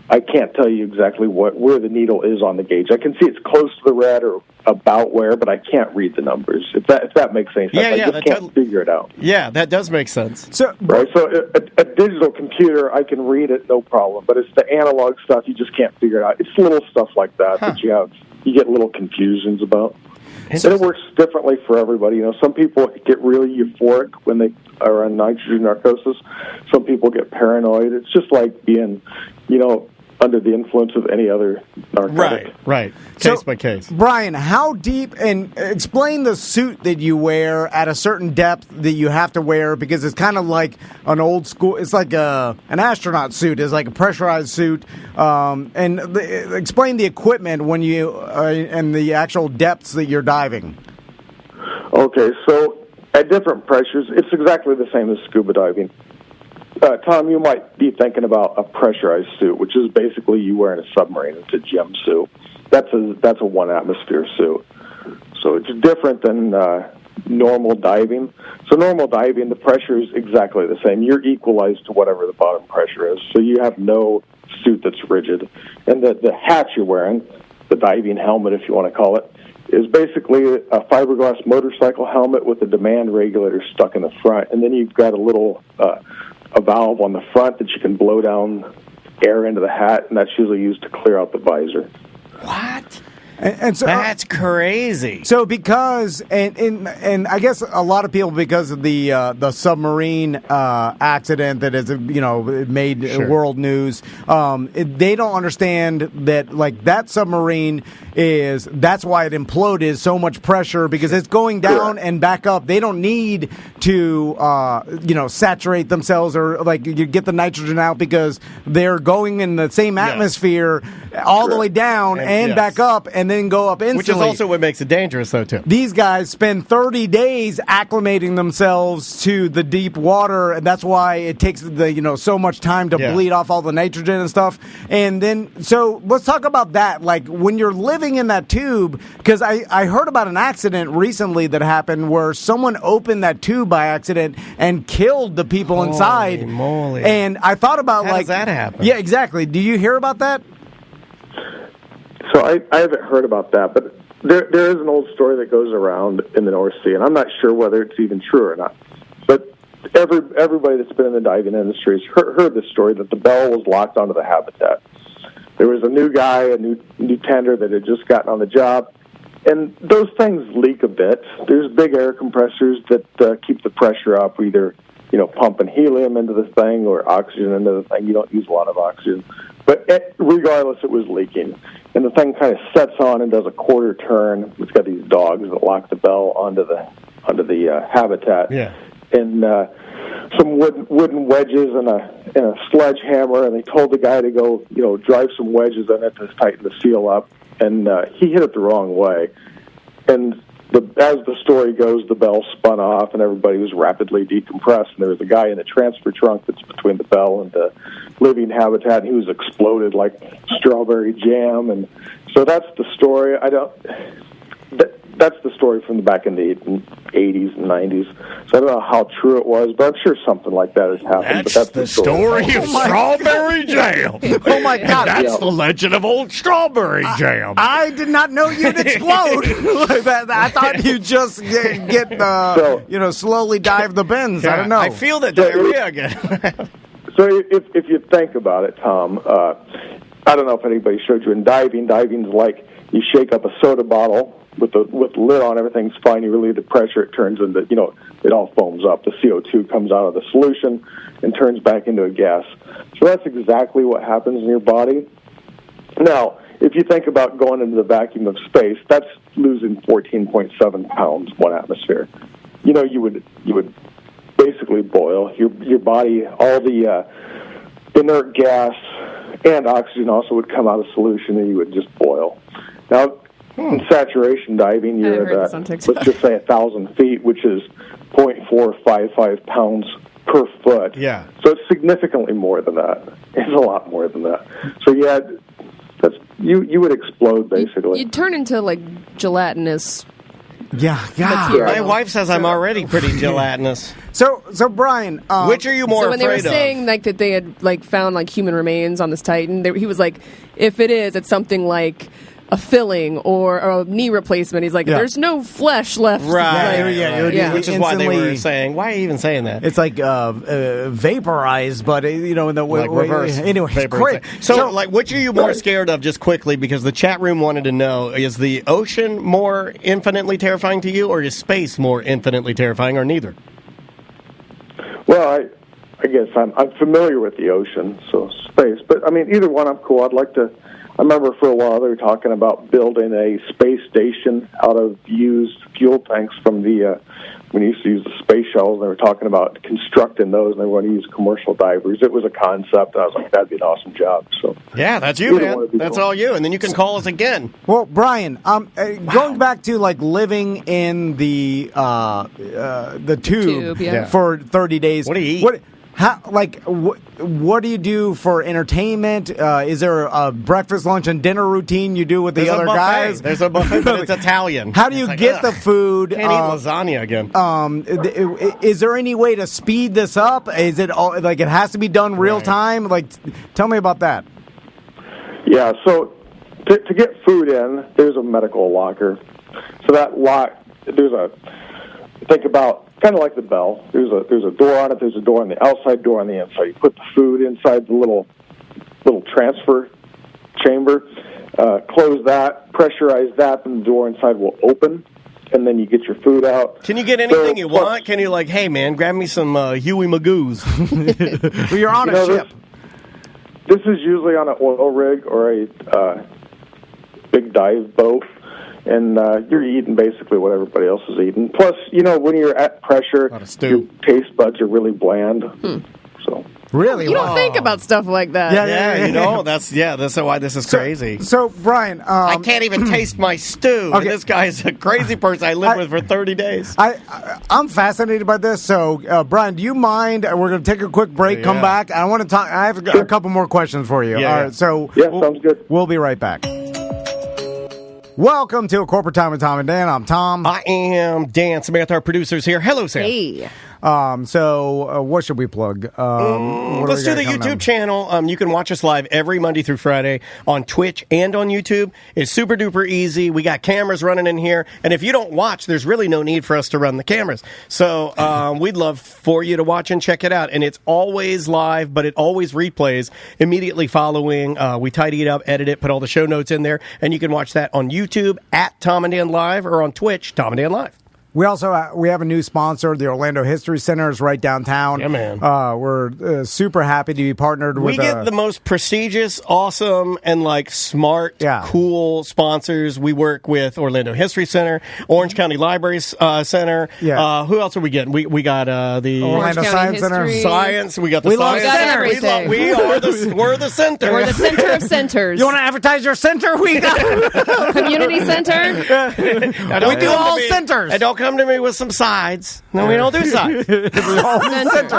I can't tell you exactly where the needle is on the gauge. I can see it's close to the red or about where, but I can't read the numbers. If that makes any sense, I just can't figure it out. Yeah, that does make sense. So a digital computer, I can read it, no problem. But it's the analog stuff, you just can't figure it out. It's little stuff like that that you get little confusions about. And it works differently for everybody. Some people get really euphoric when they are on nitrogen narcosis. Some people get paranoid. It's just like being, under the influence of any other narcotic. Right. Case by case. Brian, how deep, and explain the suit that you wear at a certain depth that you have to wear, because it's kind of like an old school, it's like an astronaut suit, it's like a pressurized suit, explain the equipment when you, and the actual depths that you're diving. Okay, so at different pressures, it's exactly the same as scuba diving. Tom, you might be thinking about a pressurized suit, which is basically you wearing a submarine. It's a gem suit. That's a 1 atmosphere suit. So it's different than normal diving. So normal diving, the pressure is exactly the same. You're equalized to whatever the bottom pressure is. So you have no suit that's rigid. And the hat you're wearing, the diving helmet, if you want to call it, is basically a fiberglass motorcycle helmet with a demand regulator stuck in the front. And then you've got a little a valve on the front that you can blow down air into the hat, and that's usually used to clear out the visor. What? And so that's crazy. So because and I guess a lot of people, because of the submarine accident that is made world news, they don't understand that, like, that submarine that's why it imploded, so much pressure, because it's going down and back up. They don't need to saturate themselves or like you get the nitrogen out, because they're going in the same atmosphere all the way down and back up, and then go up instantly. Which is also what makes it dangerous, though, too. These guys spend 30 days acclimating themselves to the deep water, and that's why it takes so much time to bleed off all the nitrogen and stuff. And then, so let's talk about that. Like, when you're living in that tube, because I heard about an accident recently that happened where someone opened that tube by accident and killed the people inside. Holy moly. And I thought about, How does that happen? Yeah, exactly. Do you hear about that? So I haven't heard about that, but there is an old story that goes around in the North Sea, and I'm not sure whether it's even true or not. But everybody that's been in the diving industry has heard this story that the bell was locked onto the habitat. There was a new guy, a new tender that had just gotten on the job, and those things leak a bit. There's big air compressors that keep the pressure up, either pumping helium into the thing or oxygen into the thing. You don't use a lot of oxygen. But regardless, it was leaking. And the thing kind of sets on and does a quarter turn. It's got these dogs that lock the bell onto the habitat. Yeah. And some wooden wedges and a sledgehammer, and they told the guy to go, drive some wedges in it to tighten the seal up. And he hit it the wrong way. And as the story goes, the bell spun off, and everybody was rapidly decompressed. And there was a guy in the transfer trunk that's between the bell and the living habitat, and he was exploded like strawberry jam. And so that's the story. That's the story from the back in the 80s and 90s. So I don't know how true it was, but I'm sure something like that has happened. That's the story of Strawberry Jam. Oh, my God. That's the legend of old Strawberry Jam. I did not know you'd explode. I thought you'd just get slowly dive the bins. I don't know. I feel that diarrhea again. So if you think about it, Tom, I don't know if anybody showed you in diving. Diving's like you shake up a soda bottle with the lid on, everything's fine. You relieve the pressure, it turns into, it all foams up. The CO2 comes out of the solution and turns back into a gas. So that's exactly what happens in your body. Now, if you think about going into the vacuum of space, that's losing 14.7 pounds, 1 atmosphere. You would basically boil. Your body, all the inert gas and oxygen also would come out of solution, and you would just boil. Now, in saturation diving, you're at, let's just say 1,000 feet, which is 0.455 pounds per foot. Yeah. So it's significantly more than that. It's a lot more than that. So yeah, you would explode basically. You'd turn into like gelatinous. Yeah. My wife says I'm already pretty gelatinous. So Brian, which are you more so when afraid they were saying like that they had like found like human remains on this Titan, he was like, if it is, it's something like a filling or a knee replacement. He's like, there's no flesh left. Right. Which is why they were saying, why are you even saying that? It's like vaporized, but, in the way. Reverse. Anyway, great. So, which are you more scared of, just quickly, because the chat room wanted to know, is the ocean more infinitely terrifying to you, or is space more infinitely terrifying, or neither? Well, I guess I'm familiar with the ocean, so space. But, either one I'm cool. I remember for a while they were talking about building a space station out of used fuel tanks from when you used to use the space shuttles. They were talking about constructing those, and they want to use commercial divers. It was a concept, and I was like, that'd be an awesome job. So yeah, that's you, man. That's all you. And then you can call us again. Well, Brian, going back to living in the tube for 30 days. What do you eat? What do you do for entertainment? Is there a breakfast, lunch, and dinner routine you do with the other guys? There's a buffet, but it's Italian. How do you get the food? Can't eat lasagna again. Is there any way to speed this up? Is it it has to be done real time? Tell me about that. Yeah, so to get food in, there's a medical locker. So that lock, think about kind of like the bell. There's a door on it. There's a door on the outside, door on the inside. You put the food inside the little transfer chamber, close that, pressurize that, and the door inside will open, and then you get your food out. Can you get anything you want? Can you hey man, grab me some Huey Magoos? Well, you're on a ship. This is usually on an oil rig or a big dive boat. And you're eating basically what everybody else is eating. Plus, when you're at pressure, your taste buds are really bland. So really, you don't think about stuff like that. Yeah. That's why this is crazy. So Brian, I can't even taste my stew. Okay. And this guy's a crazy person I lived with for 30 days. I'm fascinated by this. So Brian, do you mind? We're going to take a quick break. Come back. I want to talk. I have a couple more questions for you. Yeah, all right. So sounds good. We'll be right back. Welcome to A Corporate Time with Tom and Dan. I'm Tom. I am Dan. Samantha, our producer's here. Hello, Sam. Hey. So what should we plug? Let's do the YouTube channel. You can watch us live every Monday through Friday on Twitch and on YouTube. It's super duper easy. We got cameras running in here. And if you don't watch, there's really no need for us to run the cameras. So we'd love for you to watch and check it out. And it's always live, but it always replays immediately following. We tidy it up, edit it, put all the show notes in there. And you can watch that on YouTube at Tom and Dan Live or on Twitch, Tom and Dan Live. We also we have a new sponsor. The Orlando History Center is right downtown. Yeah, man. We're super happy to be partnered with. We get the most prestigious, awesome, and like smart, cool sponsors. We work with Orlando History Center, Orange County Library Center. Yeah. Who else are we getting? We got the Orlando Science Center. Science. We got the Science Center. We're the center. We're the center of centers. You want to advertise your center? We got Community center. We do all centers. And don't come to me with some sides. No, we don't do sides.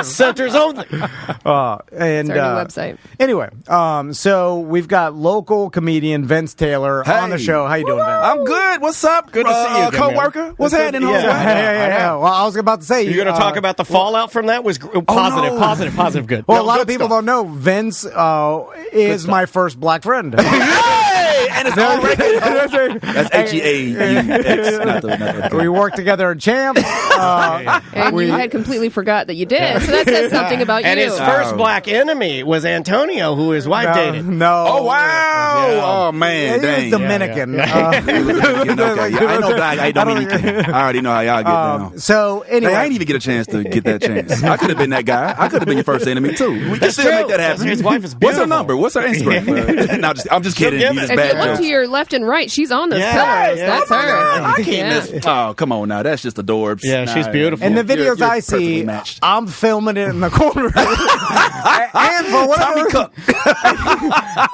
Centers only. And It's our new website. Anyway, so we've got local comedian Vince Taylor on the show. How you doing, Vince? I'm good. What's up? Good to see you, co-worker. What's happening? Yeah. Well, I was about to say you're going to talk about the fallout from that. Was positive, good. Well, a lot of people don't know Vince is my first black friend. Hey, and it's already that's HEAUX. Not the we worked together in Champs. And you had completely forgot that you did. So that says something about you. And his first black enemy was Antonio, who his wife dated. No. Oh, wow. Yeah. Oh, man. He's Dominican. I know black. I Dominican. I already know how y'all get down. So, anyway. I didn't even get a chance to get that chance. I could have been that guy. I could have been your first enemy, too. We can still make that happen. His wife is beautiful. What's her number? What's her Instagram? No, I'm just kidding. She'll You give just If bad you look jokes. to your left and right, she's on those pillows. That's her. I can't miss. Oh, come on now. That's just adorbs. Yeah, she's beautiful. In the videos You're I see, perfectly matched. I'm filming it in the corner. And for whatever Tommy Cook.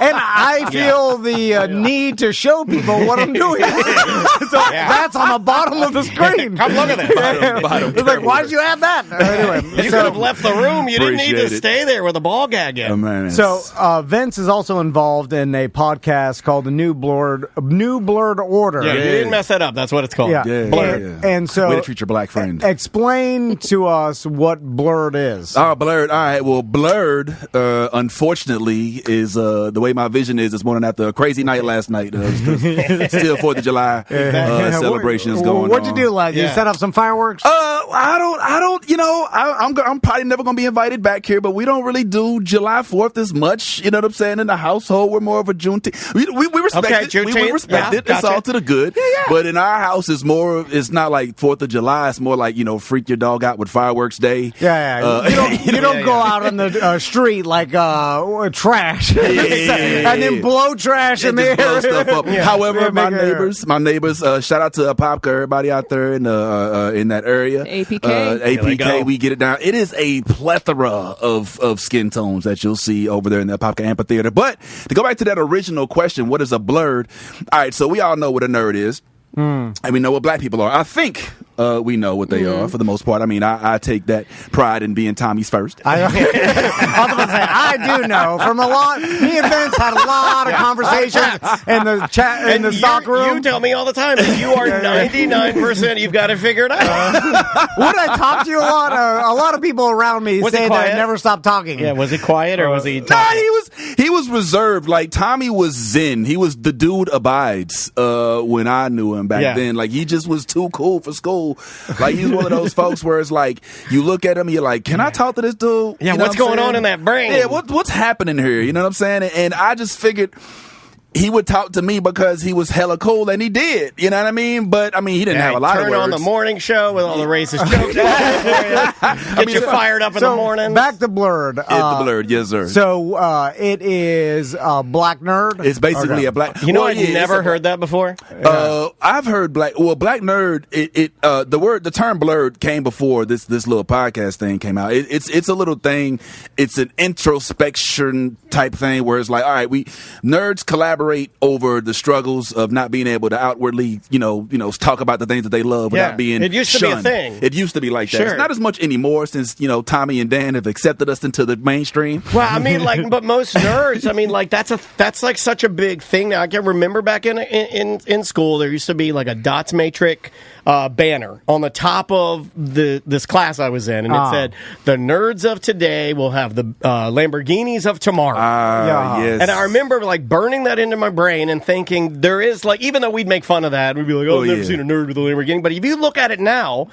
and I feel the need to show people what I'm doing. So that's on the bottom of the screen. Come look at that. Bottom It's like, why'd you add that? Anyway, You could have left the room. You didn't need to Appreciate it. stay there with a ball gag in. Oh, man. So Vince is also involved in a podcast called the New Blurred Order. Yeah, you didn't mess that up. That's what it's called. Yeah. Blurred. And so, way to treat your black friend. Explain to us what Blurred is. Oh, Blurred. All right. Well, Blurred, unfortunately, is the way my vision is this morning after a crazy night last night. Still 4th of July celebrations going on. What'd you do? Like, you set up some fireworks? I don't, I'm probably never going to be invited back here, but we don't really do July 4th as much, you know what I'm saying? In the household, we're more of a Juneteenth. We respect it. We respect it. It's all to the good. But in our house, it's not like 4th of July. It's more like, freak your dog out with fireworks day. You don't go out on the street like trash and then blow trash in the blow air. stuff up. However, my neighbors, shout out to Popka, everybody out there in that area. APK. APK, we get it down. It is a plethora of skin tones that you'll see over there in the Popka Amphitheater. But to go back to that original question, what is a blurred? All right, so we all know what a nerd is. And we know what black people are. I think we know what they are for the most part. I mean, I take that pride in being Tommy's first. I was about to say, I do know from a lot. Me and Vince had a lot of conversations in the chat in the stock room. You tell me all the time that you are 99%. You've got to figure it out. Would I talk to you a lot? A lot of people around me say that I never stopped talking. Yeah, was he quiet or was he talking? Nah, he was reserved. Like Tommy was zen. He was the dude abides when I knew him back then. Like he just was too cool for school. Like he's one of those folks where it's like you look at him and you're like, can I talk to this dude? Yeah, you know what's going on in that brain? Yeah, what's happening here? You know what I'm saying? And I just figured he would talk to me because he was hella cool, and he did. You know what I mean? But, I mean, he didn't have a lot of words. Turn on the morning show with all the racist jokes. Get you fired up in the morning. Back to Blurred. The Blurred, yes, sir. So it is a black nerd? It's basically a black... You know, I've never heard that before. I've heard black... Well, black nerd, the term blurred came before this little podcast thing came out. It's a little thing. It's an introspection type thing where it's like, all right, nerds collaborate over the struggles of not being able to outwardly, talk about the things that they love without being It used to be a thing. It used to be like that. Sure. It's not as much anymore since, Tommy and Dan have accepted us into the mainstream. Well, I mean, but most nerds, I mean, that's like such a big thing now. I can remember back in school, there used to be like a dots matrix banner on the top of this class I was in, and it said, "The nerds of today will have the Lamborghinis of tomorrow." Yes. And I remember like burning that into my brain and thinking there is like, even though we'd make fun of that, we'd be like, I've never seen a nerd with a Lamborghini. But if you look at it now,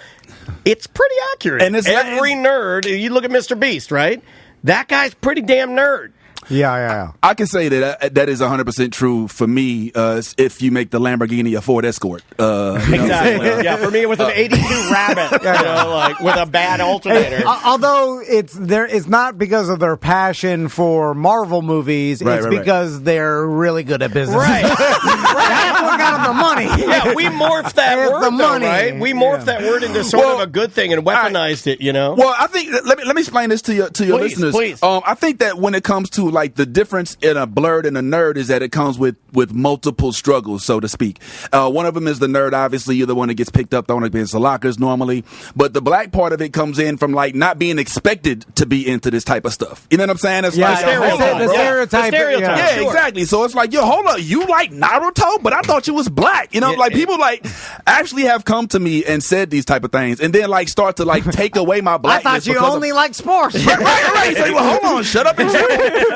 it's pretty accurate. And it's every nerd, you look at Mr. Beast, right? That guy's pretty damn nerd. Yeah. I can say that that is 100% true for me. If you make the Lamborghini a Ford Escort, exactly. Yeah, for me it was an '82 Rabbit, like with a bad alternator. Although it's not because of their passion for Marvel movies, it's because they're really good at business. Right. That's what got them the money. Yeah, we morphed that word, the money. right? We morphed that word into sort of a good thing and weaponized it, Well, I think let me explain this to your listeners. Please. I think that when it comes to like the difference in a blurred and a nerd is that it comes with multiple struggles, so to speak. One of them is the nerd. Obviously, you're the one that gets picked up thrown against the lockers normally, but the black part of it comes in from like not being expected to be into this type of stuff. You know what I'm saying? It's like the stereotype. Yeah, sure. exactly. So it's like, yo, hold up, you like Naruto, but I thought you was black. You know, like people like actually have come to me and said these type of things, and then like start to like take away my blackness. I thought you only like sports. Right. Say, well, hold on, shut up and chill. You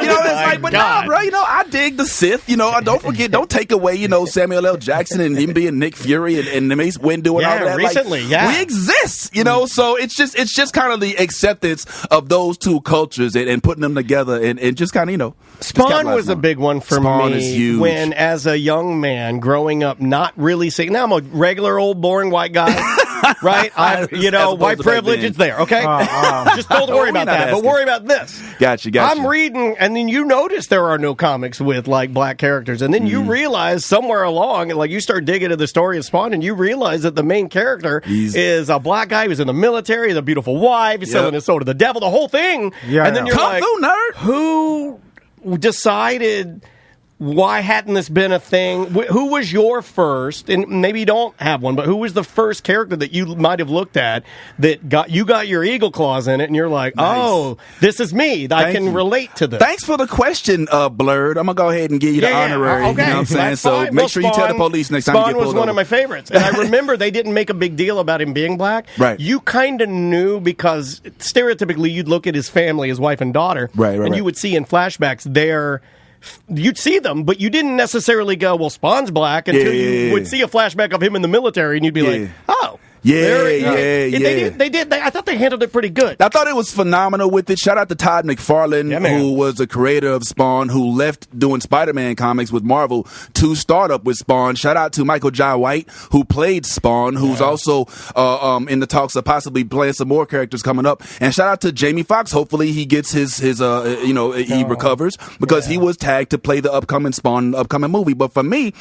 know, it's like, but nah, bro. You know, I dig the Sith. You know, don't take away, Samuel L. Jackson and him being Nick Fury and Mace Windu and all that. Recently, we exist. You know, so it's just kind of the acceptance of those two cultures and putting them together and just kind of Spawn was a big one for Spawn me. Is huge. When as a young man growing up, not really seeing. Now I'm a regular old boring white guy. Right? White privilege, it's there, okay? Just don't worry about that, but worry about this. Gotcha. I'm reading, and then you notice there are no comics with, like, black characters, and then you realize somewhere along, like, you start digging into the story of Spawn, and you realize that the main character is a black guy who's in the military, has a beautiful wife, he's selling his soul to the devil, the whole thing. Yeah, and then you're Kung like, Fu nerd. who decided... Why hadn't this been a thing? Who was your first, and maybe you don't have one, but who was the first character that you might have looked at that got your eagle claws in it, and you're like, oh, this is me. I can relate to this. Thanks for the question, Blurred. I'm going to go ahead and give you the honorary. Okay. You know what I'm saying? That's So fine. make sure you tell the police next time you get Spawn pulled was one over. of my favorites. And I remember they didn't make a big deal about him being black. Right. You kind of knew because stereotypically you'd look at his family, his wife and daughter, and you would see in flashbacks you'd see them, but you didn't necessarily go, well, Spawn's black, until you would see a flashback of him in the military, and you'd be like, oh. They did. I thought they handled it pretty good. I thought it was phenomenal with it. Shout out to Todd McFarlane, who was the creator of Spawn, who left doing Spider-Man comics with Marvel to start up with Spawn. Shout out to Michael Jai White, who played Spawn, who's also in the talks of possibly playing some more characters coming up. And shout out to Jamie Foxx. Hopefully he gets his he recovers, because he was tagged to play the upcoming Spawn, upcoming movie. But for me,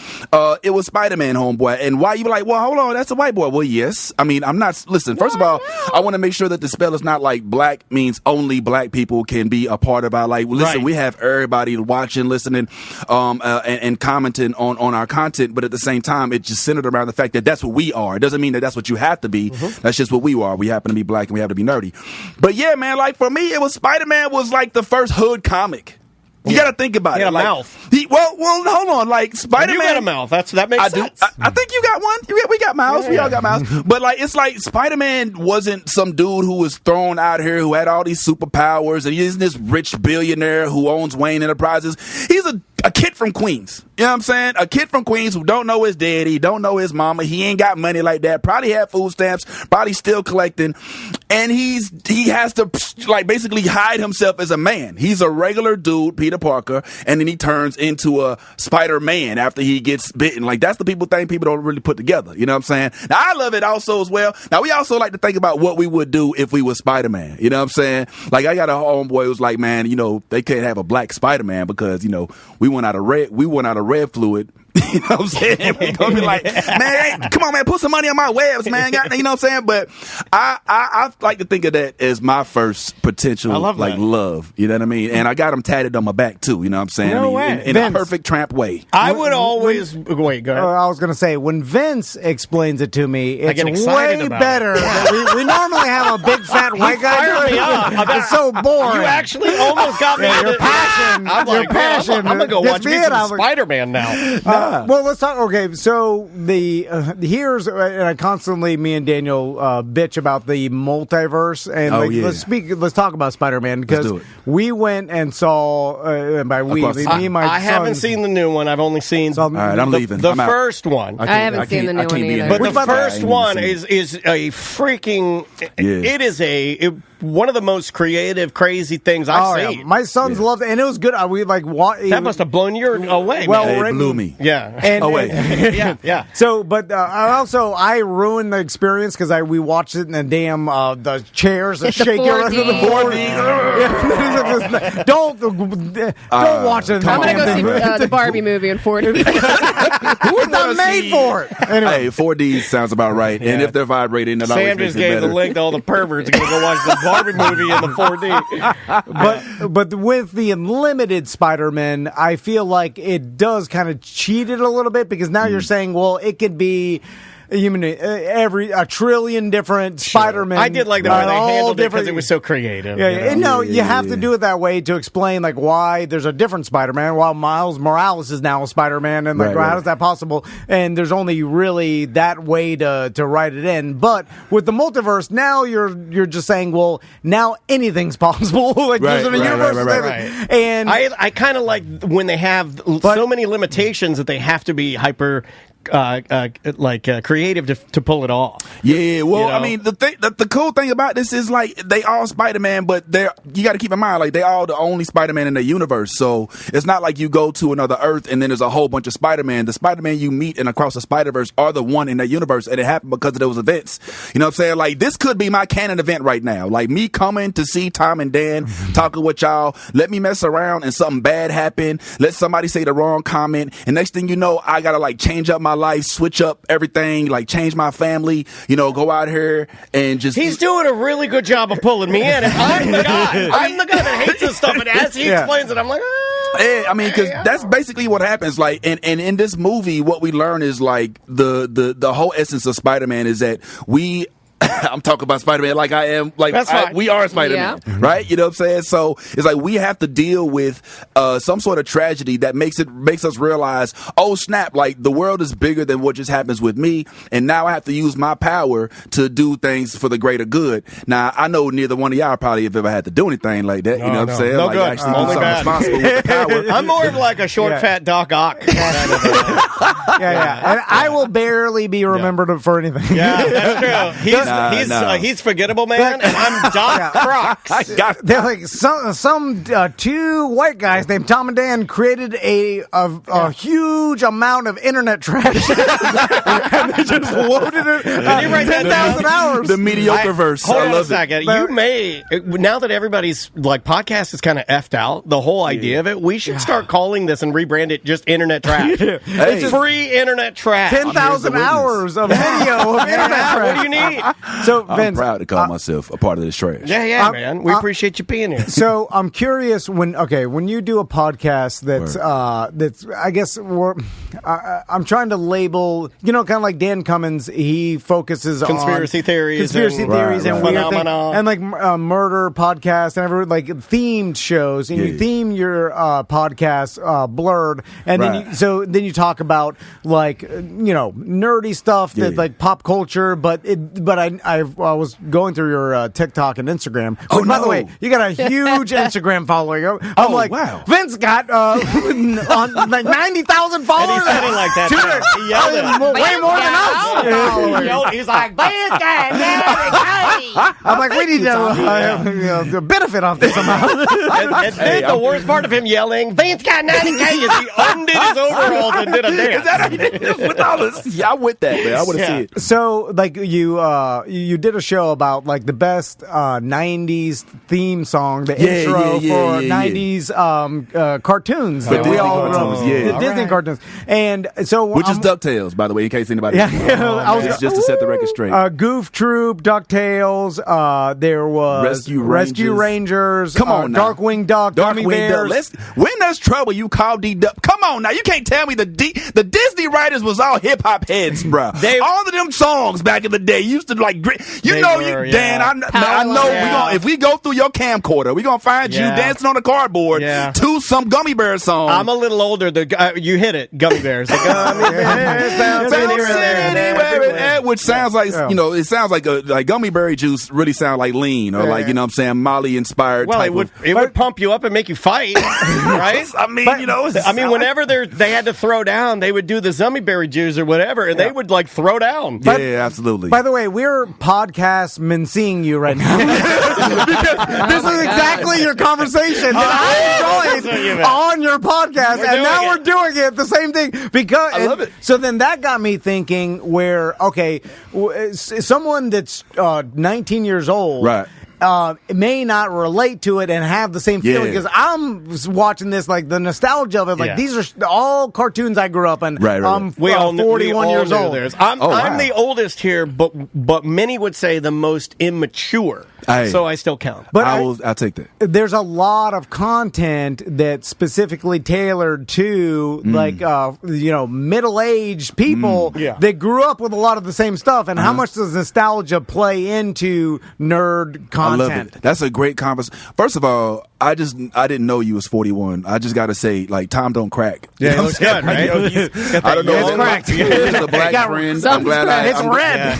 it was Spider-Man, homeboy. And why you were like, well, hold on, that's a white boy. Well, yes. I mean, I'm not. Listen, first of all, I want to make sure that the spell is not like black means only black people can be a part of our life. Listen, we have everybody watching, listening, and commenting on our content, but at the same time, it's just centered around the fact that that's what we are. It doesn't mean that that's what you have to be. That's just what we are. We happen to be black and we have to be nerdy. But yeah, man, like for me, it was Spider-Man was like the first hood comic. You got to think about it. He had a like, mouth. Well, hold on. Like Spider-Man, you got a mouth. That makes sense. I think you got one. We got mouths. We all got mouths. But like, it's like Spider-Man wasn't some dude who was thrown out here who had all these superpowers, and he isn't this rich billionaire who owns Wayne Enterprises. He's a kid from Queens. You know what I'm saying? A kid from Queens who don't know his daddy, don't know his mama. He ain't got money like that. Probably had food stamps. Probably still collecting. And he has to like basically hide himself as a man. He's a regular dude, Peter Parker, and then he turns into a Spider-Man after he gets bitten. Like that's the thing people don't really put together. You know what I'm saying? Now I love it also as well. Now we also like to think about what we would do if we were Spider-Man. You know what I'm saying? Like I got a homeboy who's like, man, they can't have a black Spider-Man because we went out of red fluid. You know what I'm saying? We're gonna be like, man, come on, man, put some money on my webs, man. You know what I'm saying? But I like to think of that as my first potential, love. You know what I mean? And I got them tatted on my back too. You know what I'm saying? No way. In a perfect tramp way. I would always wait. Go ahead. I was gonna say when Vince explains it to me, it's way about better. We normally have a big fat white guy do it. It's so boring. You actually almost got me. Your passion. I'm like, your passion. I'm gonna go watch me some Spider-Man now. Well, let's talk. Okay, so here's and I constantly, me and Daniel bitch about the multiverse, and let's talk about Spider-Man because we went and saw by me and my I haven't seen the new one. I've only seen all right, I'm leaving. The first one. I haven't seen the new one either. But the first one is a freaking. It is one of the most creative, crazy things I've seen. Yeah. My sons loved it, and it was good. We that must have blown your away. Well, man. It blew me. Yeah. Yeah. So, but I ruined the experience because we watched it in the damn the chairs are shaking around the 4D. Don't watch it. I'm gonna go see the Barbie movie in 4D. It's not made for it. Anyway. Hey, 4D sounds about right. Yeah. And if they're vibrating, then Sam just gave the link to all the perverts to go watch the Barbie movie in the 4D. But with the unlimited Spider-Man, I feel like it does kind of cheat it a little bit because now you're saying, well, it could be a trillion different Spider-Man. I did like the way they handled it because it was so creative. You have to do it that way to explain like why there's a different Spider-Man while Miles Morales is now a Spider-Man, and like how is that possible? And there's only really that way to write it in. But with the multiverse, now you're just saying, well, now anything's possible. Like there's a universe, and I kind of like when they have so many limitations that they have to be hyper. Creative to pull it off. Yeah, well, I mean, the cool thing about this is like they all Spider-Man, but you got to keep in mind like they all the only Spider-Man in the universe. So it's not like you go to another Earth and then there's a whole bunch of Spider-Man. The Spider-Man you meet and across the Spider-Verse are the one in that universe, and it happened because of those events. You know what I'm saying? Like this could be my canon event right now. Like me coming to see Tom and Dan talking with y'all. Let me mess around and something bad happen. Let somebody say the wrong comment, and next thing you know, I gotta like change up my life, switch up everything, like change my family, go out here and just... He's doing a really good job of pulling me in, and I'm the guy that hates this stuff, and as he explains it, I'm like... Yeah, I mean, because that's basically what happens. Like, and in this movie, what we learn is like the whole essence of Spider-Man is that we... I'm talking about Spider-Man like I am. Like we are Spider-Man, right? You know what I'm saying? So it's like we have to deal with some sort of tragedy that makes us realize, oh snap! Like the world is bigger than what just happens with me, and now I have to use my power to do things for the greater good. Now I know neither one of y'all probably have ever had to do anything like that. You know what I'm saying? No like good. actually do something responsible with the power. I'm more of like a short, fat Doc Ock. And I will barely be remembered for anything. Yeah, that's true. He's forgettable, man, and I'm Doc Crocs. They're like some two white guys named Tom and Dan created a huge amount of internet trash, and they just loaded it 10,000 hours. The mediocre verse. Hold on a second. You may now that everybody's like podcast is kind of effed out. The whole idea of it, we should start calling this and rebrand it just internet trash. It's free internet trash. 10,000 hours of video of internet trash. What do you need? So I'm proud to call myself a part of this trash. Yeah, man. We appreciate you being here. So I'm curious when you do a podcast that's I guess I'm trying to label, kind of like Dan Cummins. He focuses conspiracy on theories and weird phenomena, and like murder podcasts and every like themed shows, and you theme your podcast Blurred, and then you talk about like nerdy stuff that like pop culture, but I was going through your TikTok and Instagram. Which, by the way, you got a huge Instagram following. I'm like, wow. Vince got on like 90,000 followers. And he said it like that. He yelled it way more than us. He's like, Vince got I'm like, we need to benefit off this somehow. And the worst part of him yelling, Vince got 90K, is he undid his overalls and did a dance. Yeah, I'm with that, man. I want to see it. So, like, you did a show about like the best 90s theme song, the intro for 90s cartoons that we all Disney cartoons, and so which is DuckTales, by the way, in case anybody. It's just to set the record straight. Goof Troop, DuckTales. There was Rescue Rangers. Come on, Darkwing Duck, Gummy Bears. When there's trouble, you call D-Duck. Come Come on now, you can't tell me the Disney writers was all hip hop heads, bro. All of them songs back in the day used to like, Dan. I know if we go through your camcorder, we gonna find you dancing on the cardboard to some Gummy Bear song. I'm a little older. You hit it, Gummy Bears. The Gummy Bears bouncing here and there, which sounds like it sounds like gummy berry juice really sound like lean or like what I'm saying, Molly inspired. Well, type it would pump you up and make you fight, right? I mean, whenever they had to throw down, they would do the Gummy Berry juice or whatever, and they would like throw down. Yeah, absolutely. By the way, we're podcast seeing you right now. This is exactly your conversation that I enjoyed on your podcast, and now we're doing it the same thing because I love it. So then that got me thinking where someone that's 19 years old, right, may not relate to it and have the same feeling because I'm watching this like the nostalgia of it. Like these are all cartoons I grew up in. Right. I'm 41 years old. I'm the oldest here, but many would say the most immature. So I still count. But I'll take that. There's a lot of content that's specifically tailored to middle-aged people that grew up with a lot of the same stuff. And how much does nostalgia play into nerd content? I love it. That's a great conversation. First of all, I didn't know you was 41. I just got to say, like, Tom don't crack. Yeah, it looks good, right? I don't know. It's cracked. He's a black friend. I'm glad it's red.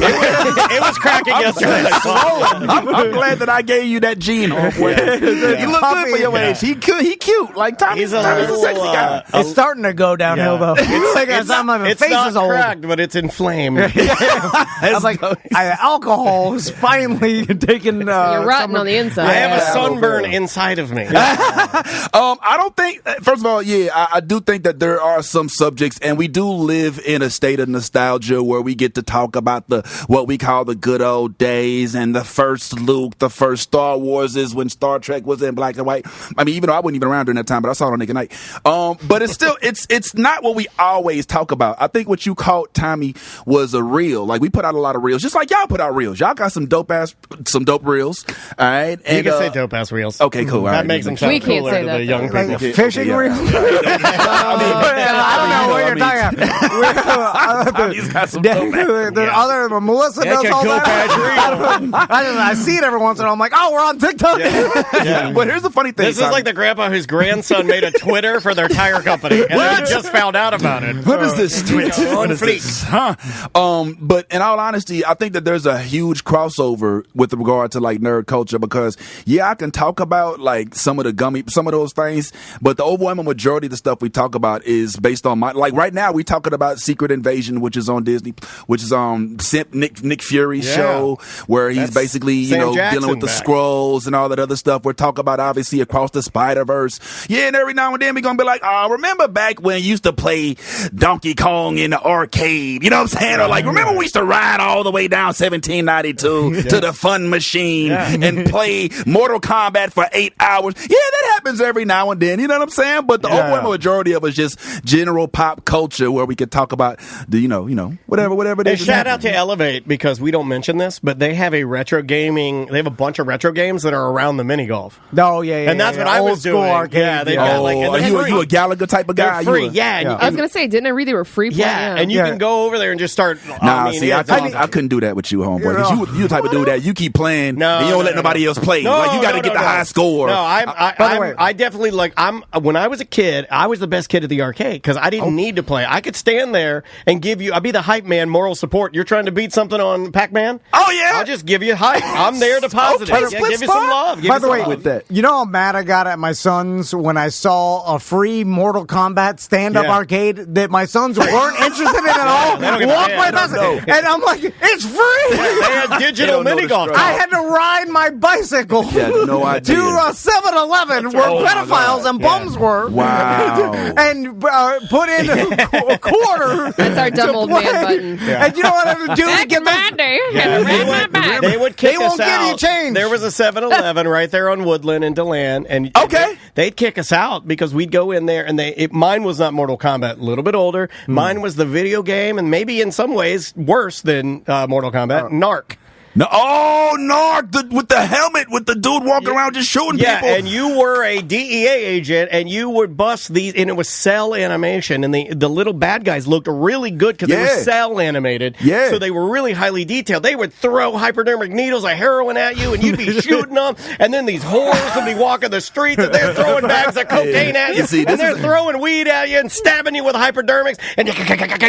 It was cracking yesterday. I'm glad that I gave you that gene. You look good for your age. He cute. Like Tommy's a sexy guy. It's starting to go downhill though. It's not cracked, but it's inflamed. I was like, alcohol is finally taking. You're rotten on the inside. I have a sunburn inside of me. I don't think. First of all, I do think that there are some subjects, and we do live in a state of nostalgia where we get to talk about what we call the good old days and the first Luke, the first Star Wars is when Star Trek was in black and white. I mean, even though I wasn't even around during that time, but I saw it on Nick at Night. But it's still, it's not what we always talk about. I think what you called, Tommy, was a reel. Like, we put out a lot of reels, just like y'all put out reels. Y'all got some dope reels. All right. And, you can say dope ass reels. Okay, cool. That makes them sound cooler say to that, the young though. people. Like fishing reels. I don't know what you're talking about. He's got some dope ass. Melissa does all that. I see it every once in a while. I'm like, oh, we're on TikTok. But here's the funny thing. This is like the grandpa whose grandson made a Twitter for their tire company, and they just found out about it. What is this tweet? What is this? But in all honesty, I think that there's a huge crossover with regard to like nerd culture because I can talk about like some of those things, but the overwhelming majority of the stuff we talk about is based on like right now we talking about Secret Invasion, which is on Disney, which is on Nick Fury's show where he's basically dealing with the Skrulls and all that other stuff. We're talking about obviously Across the Spider-Verse. Yeah, and every now and then we're gonna be like, remember back when you used to play Donkey Kong in the arcade? You know what I'm saying? Or like, remember we used to ride all the way down 1792 to the Fun Machine and play Mortal Kombat for 8 hours. Yeah, that happens every now and then. You know what I'm saying? But the overwhelming majority of it is just general pop culture where we could talk about the whatever it is. And shout out to Elevate because we don't mention this, but they have a retro gaming. They have a bunch of retro games that are around the mini golf. Oh yeah, and that's what I was doing. Arcade. Yeah, they've got like. Are you a Gallagher type of guy? They're free. I was gonna say, didn't I read they were free? And you can go over there and just start. I couldn't do that with you, homeboy. Because you the type of dude that you keep playing and you don't let nobody else play. Like you got to get the high score. No, I definitely when I was a kid, I was the best kid at the arcade because I didn't need to play. I could stand there and I'd be the hype man, moral support. You're trying to beat something on Pac-Man? Oh yeah, I'll just give you hype. I'm there to positive. Give you some love. By the way, with that, you know how mad I got at my sons when I saw a free Mortal Kombat stand-up arcade that my sons weren't interested in at all. Walk right past it, and I'm like, it's free. They had digital mini golf. I had to ride my bicycle no idea. to 7-Eleven where pedophiles and bums were. Wow. And put in a quarter. That's our dumb old man button. And you know what I had to do to get my day. They would kick won't us out. give you change. There was a 7-Eleven right there on Woodland and DeLand, and they'd kick us out because we'd go in there, and mine was not Mortal Kombat, a little bit older. Mine was the video game, and maybe in some ways worse than Mortal Kombat, Narc. No, Narc with the helmet, with the dude walking around just shooting people. And you were a DEA agent, and you would bust these, and it was cell animation, and the little bad guys looked really good because they were cell animated. Yeah. So they were really highly detailed. They would throw hypodermic needles of heroin at you, and you'd be shooting them, and then these whores would be walking the streets, and they're throwing bags of cocaine at you, and they're throwing weed at you and stabbing you with hypodermics, and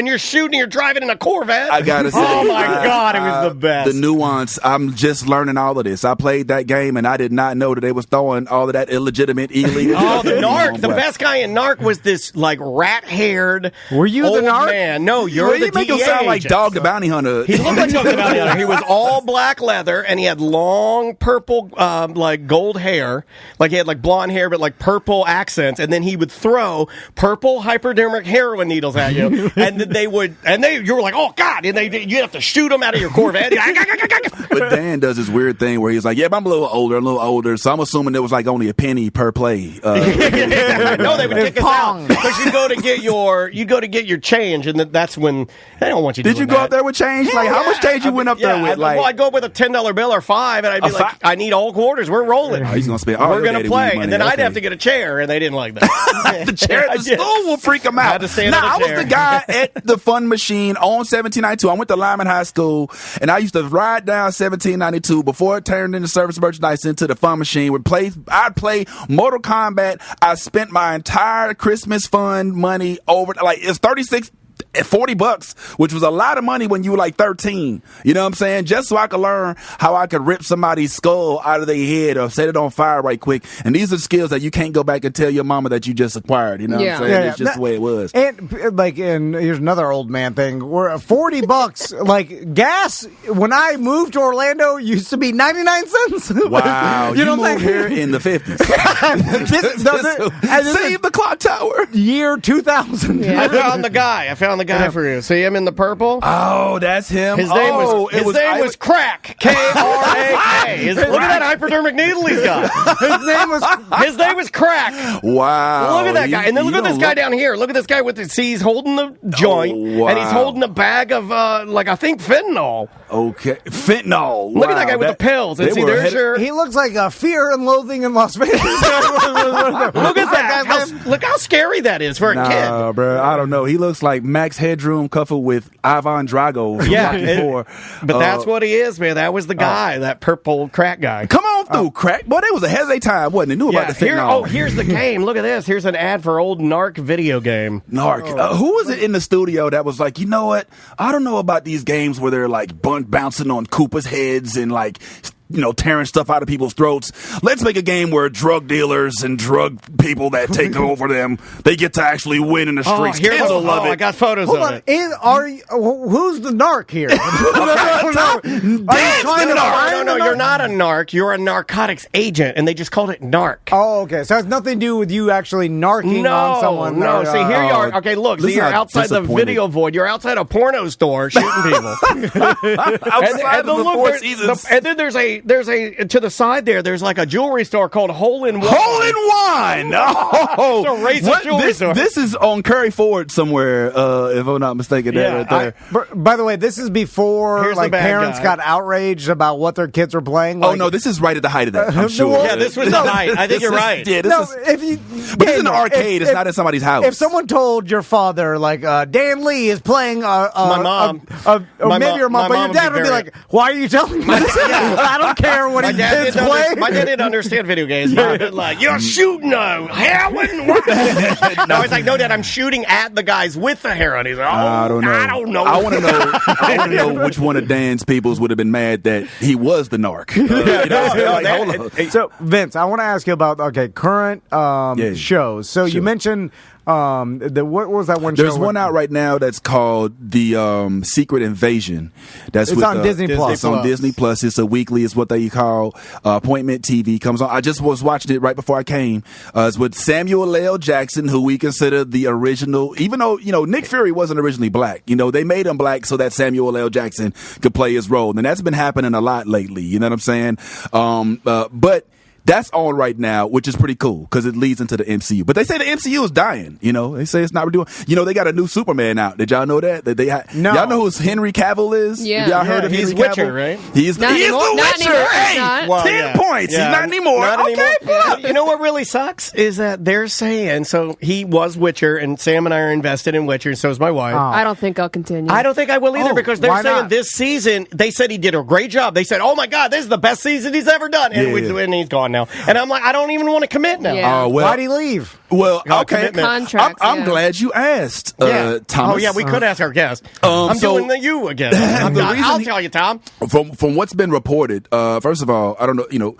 you're shooting, you're driving in a Corvette. I gotta say, oh my God, it was the best. The nuance. I'm just learning all of this. I played that game and I did not know that they was throwing all of that illegitimate, illegal. Oh, the Narc. The best guy in Narc was this like rat-haired. Were you old the Narc? Man. No, you're the you make him DEA sound like agent. Dog the Bounty Hunter. He looked like Dog the Bounty Hunter. He was all black leather and he had long purple, like gold hair. Like he had like blonde hair, but like purple accents. And then he would throw purple hypodermic heroin needles at you, and you were like, oh God! And you have to shoot them out of your Corvette. But Dan does this weird thing where he's like, yeah, but I'm a little older, so I'm assuming there was like only a penny per play. No, they would kick us out because you go to get your change, and that's when they don't want you. Did you go up there with change? Like how much change you went up there with? Like, I'd go up with a $10 bill or $5, and I'd be like, I need all quarters. We're rolling. He's gonna spend. We're gonna play, and then I'd have to get a chair, and they didn't like that. The chair at the school will freak them out. I was the guy at the fun machine on 1792. I went to Lyman High School, and I used to ride down 1792 before it turned into service merchandise into the fun machine. I'd play Mortal Kombat. I spent my entire Christmas fund money over, like, it's $40, which was a lot of money when you were like 13. You know what I'm saying? Just so I could learn how I could rip somebody's skull out of their head or set it on fire right quick. And these are skills that you can't go back and tell your mama that you just acquired. You know what I'm saying? It's just the way it was. And here's another old man thing. We're $40, like gas. When I moved to Orlando, used to be 99 cents. Wow, you know what I'm saying? Here in the 50s. Save the clock tower. Year 2000. I found the guy for you. See him in the purple? Oh, that's him. His name was Crack. K-R-A-K. Look at that hypodermic needle he's got. His name was Crack. Wow. Look at that guy. And then look at this guy down here. Look at this guy he's holding the joint, and he's holding a bag of, I think fentanyl. Okay. Fentanyl. Look at that guy with the pills. And see, there's your... He looks like a Fear and Loathing in Las Vegas. Look at that. Look how scary that is for a kid. Bro. I don't know. He looks like Max Headroom coupled with Ivan Drago. But that's what he is, man. That was the guy, that purple crack guy. Come on through, Crack. Boy, that was ahead of their time, wasn't it? Knew about the fentanyl. Here's the game. Look at this. Here's an ad for old Narc video game. Narc. Who was it in the studio that was like, you know what? I don't know about these games where they're like bouncing on Koopa's heads and like, tearing stuff out of people's throats. Let's make a game where drug dealers and drug people that take over them, they get to actually win in the streets. Kids will love it. I got photos of it. Who's the narc here? No, you're not a narc. You're a narcotics agent, and they just called it narc. Oh, okay. So it has nothing to do with you actually narking on someone. No, see, here you are. Okay, look. See, you're outside the video void. You're outside a porno store shooting people. Outside the Four Seasons. And then there's a to the side there's like a jewelry store called Hole in One. Hole in One. Oh, so racist jewelry store. This is on Curry Ford somewhere, if I'm not mistaken. Right there. By the way, this is before parents got outraged about what their kids were playing. Like, no, this is right at the height of that. I'm sure. Yeah, this was the height. I think you're right. Yeah, but it's in the arcade. It's not in somebody's house. If someone told your father, like, Dan Lee is playing my mom, maybe your mom, but your dad would be like, why are you telling me this? I don't care what his kids play. My dad didn't understand video games. Like, you're shooting heroin? No, he's like, no, Dad, I'm shooting at the guys with the heroin. He's like, I don't know. I want to know which one of Dan's peoples would have been mad that he was the narc. So, Vince, I want to ask you about current shows. So you mentioned what was that one show? There's one out right now that's called The Secret Invasion. It's on Disney Plus. It's on Disney Plus. It's a weekly. It's what they call appointment TV. Comes on. I just was watching it right before I came. It's with Samuel L. Jackson, who we consider the original. Even though Nick Fury wasn't originally black, they made him black so that Samuel L. Jackson could play his role, and that's been happening a lot lately. You know what I'm saying? But That's on right now, which is pretty cool because it leads into the MCU. But they say the MCU is dying. They say it's not doing. They got a new Superman out. Did y'all know that? No. Y'all know who Henry Cavill is? Yeah. Y'all heard of he's Henry Cavill? Witcher, right? He is the Witcher. Hey, Well, 10 points. Yeah. He's not anymore. Not Okay, anymore. You know what really sucks is that they're saying, so he was Witcher, and Sam and I are invested in Witcher, and so is my wife. I don't think I'll continue. I don't think I will either because they're why saying not? this season, they said he did a great job. They said, oh my God, this is the best season he's ever done. And, and he's gone now. And I'm like, I don't even want to commit now. Yeah. Why'd he leave? Well, okay. Commitment. Contracts, I'm glad you asked, Yeah. Thomas. Oh, yeah, we could ask our guest. I'm so- doing the you again. I'll tell you, Tom. From what's been reported, first of all, I don't know,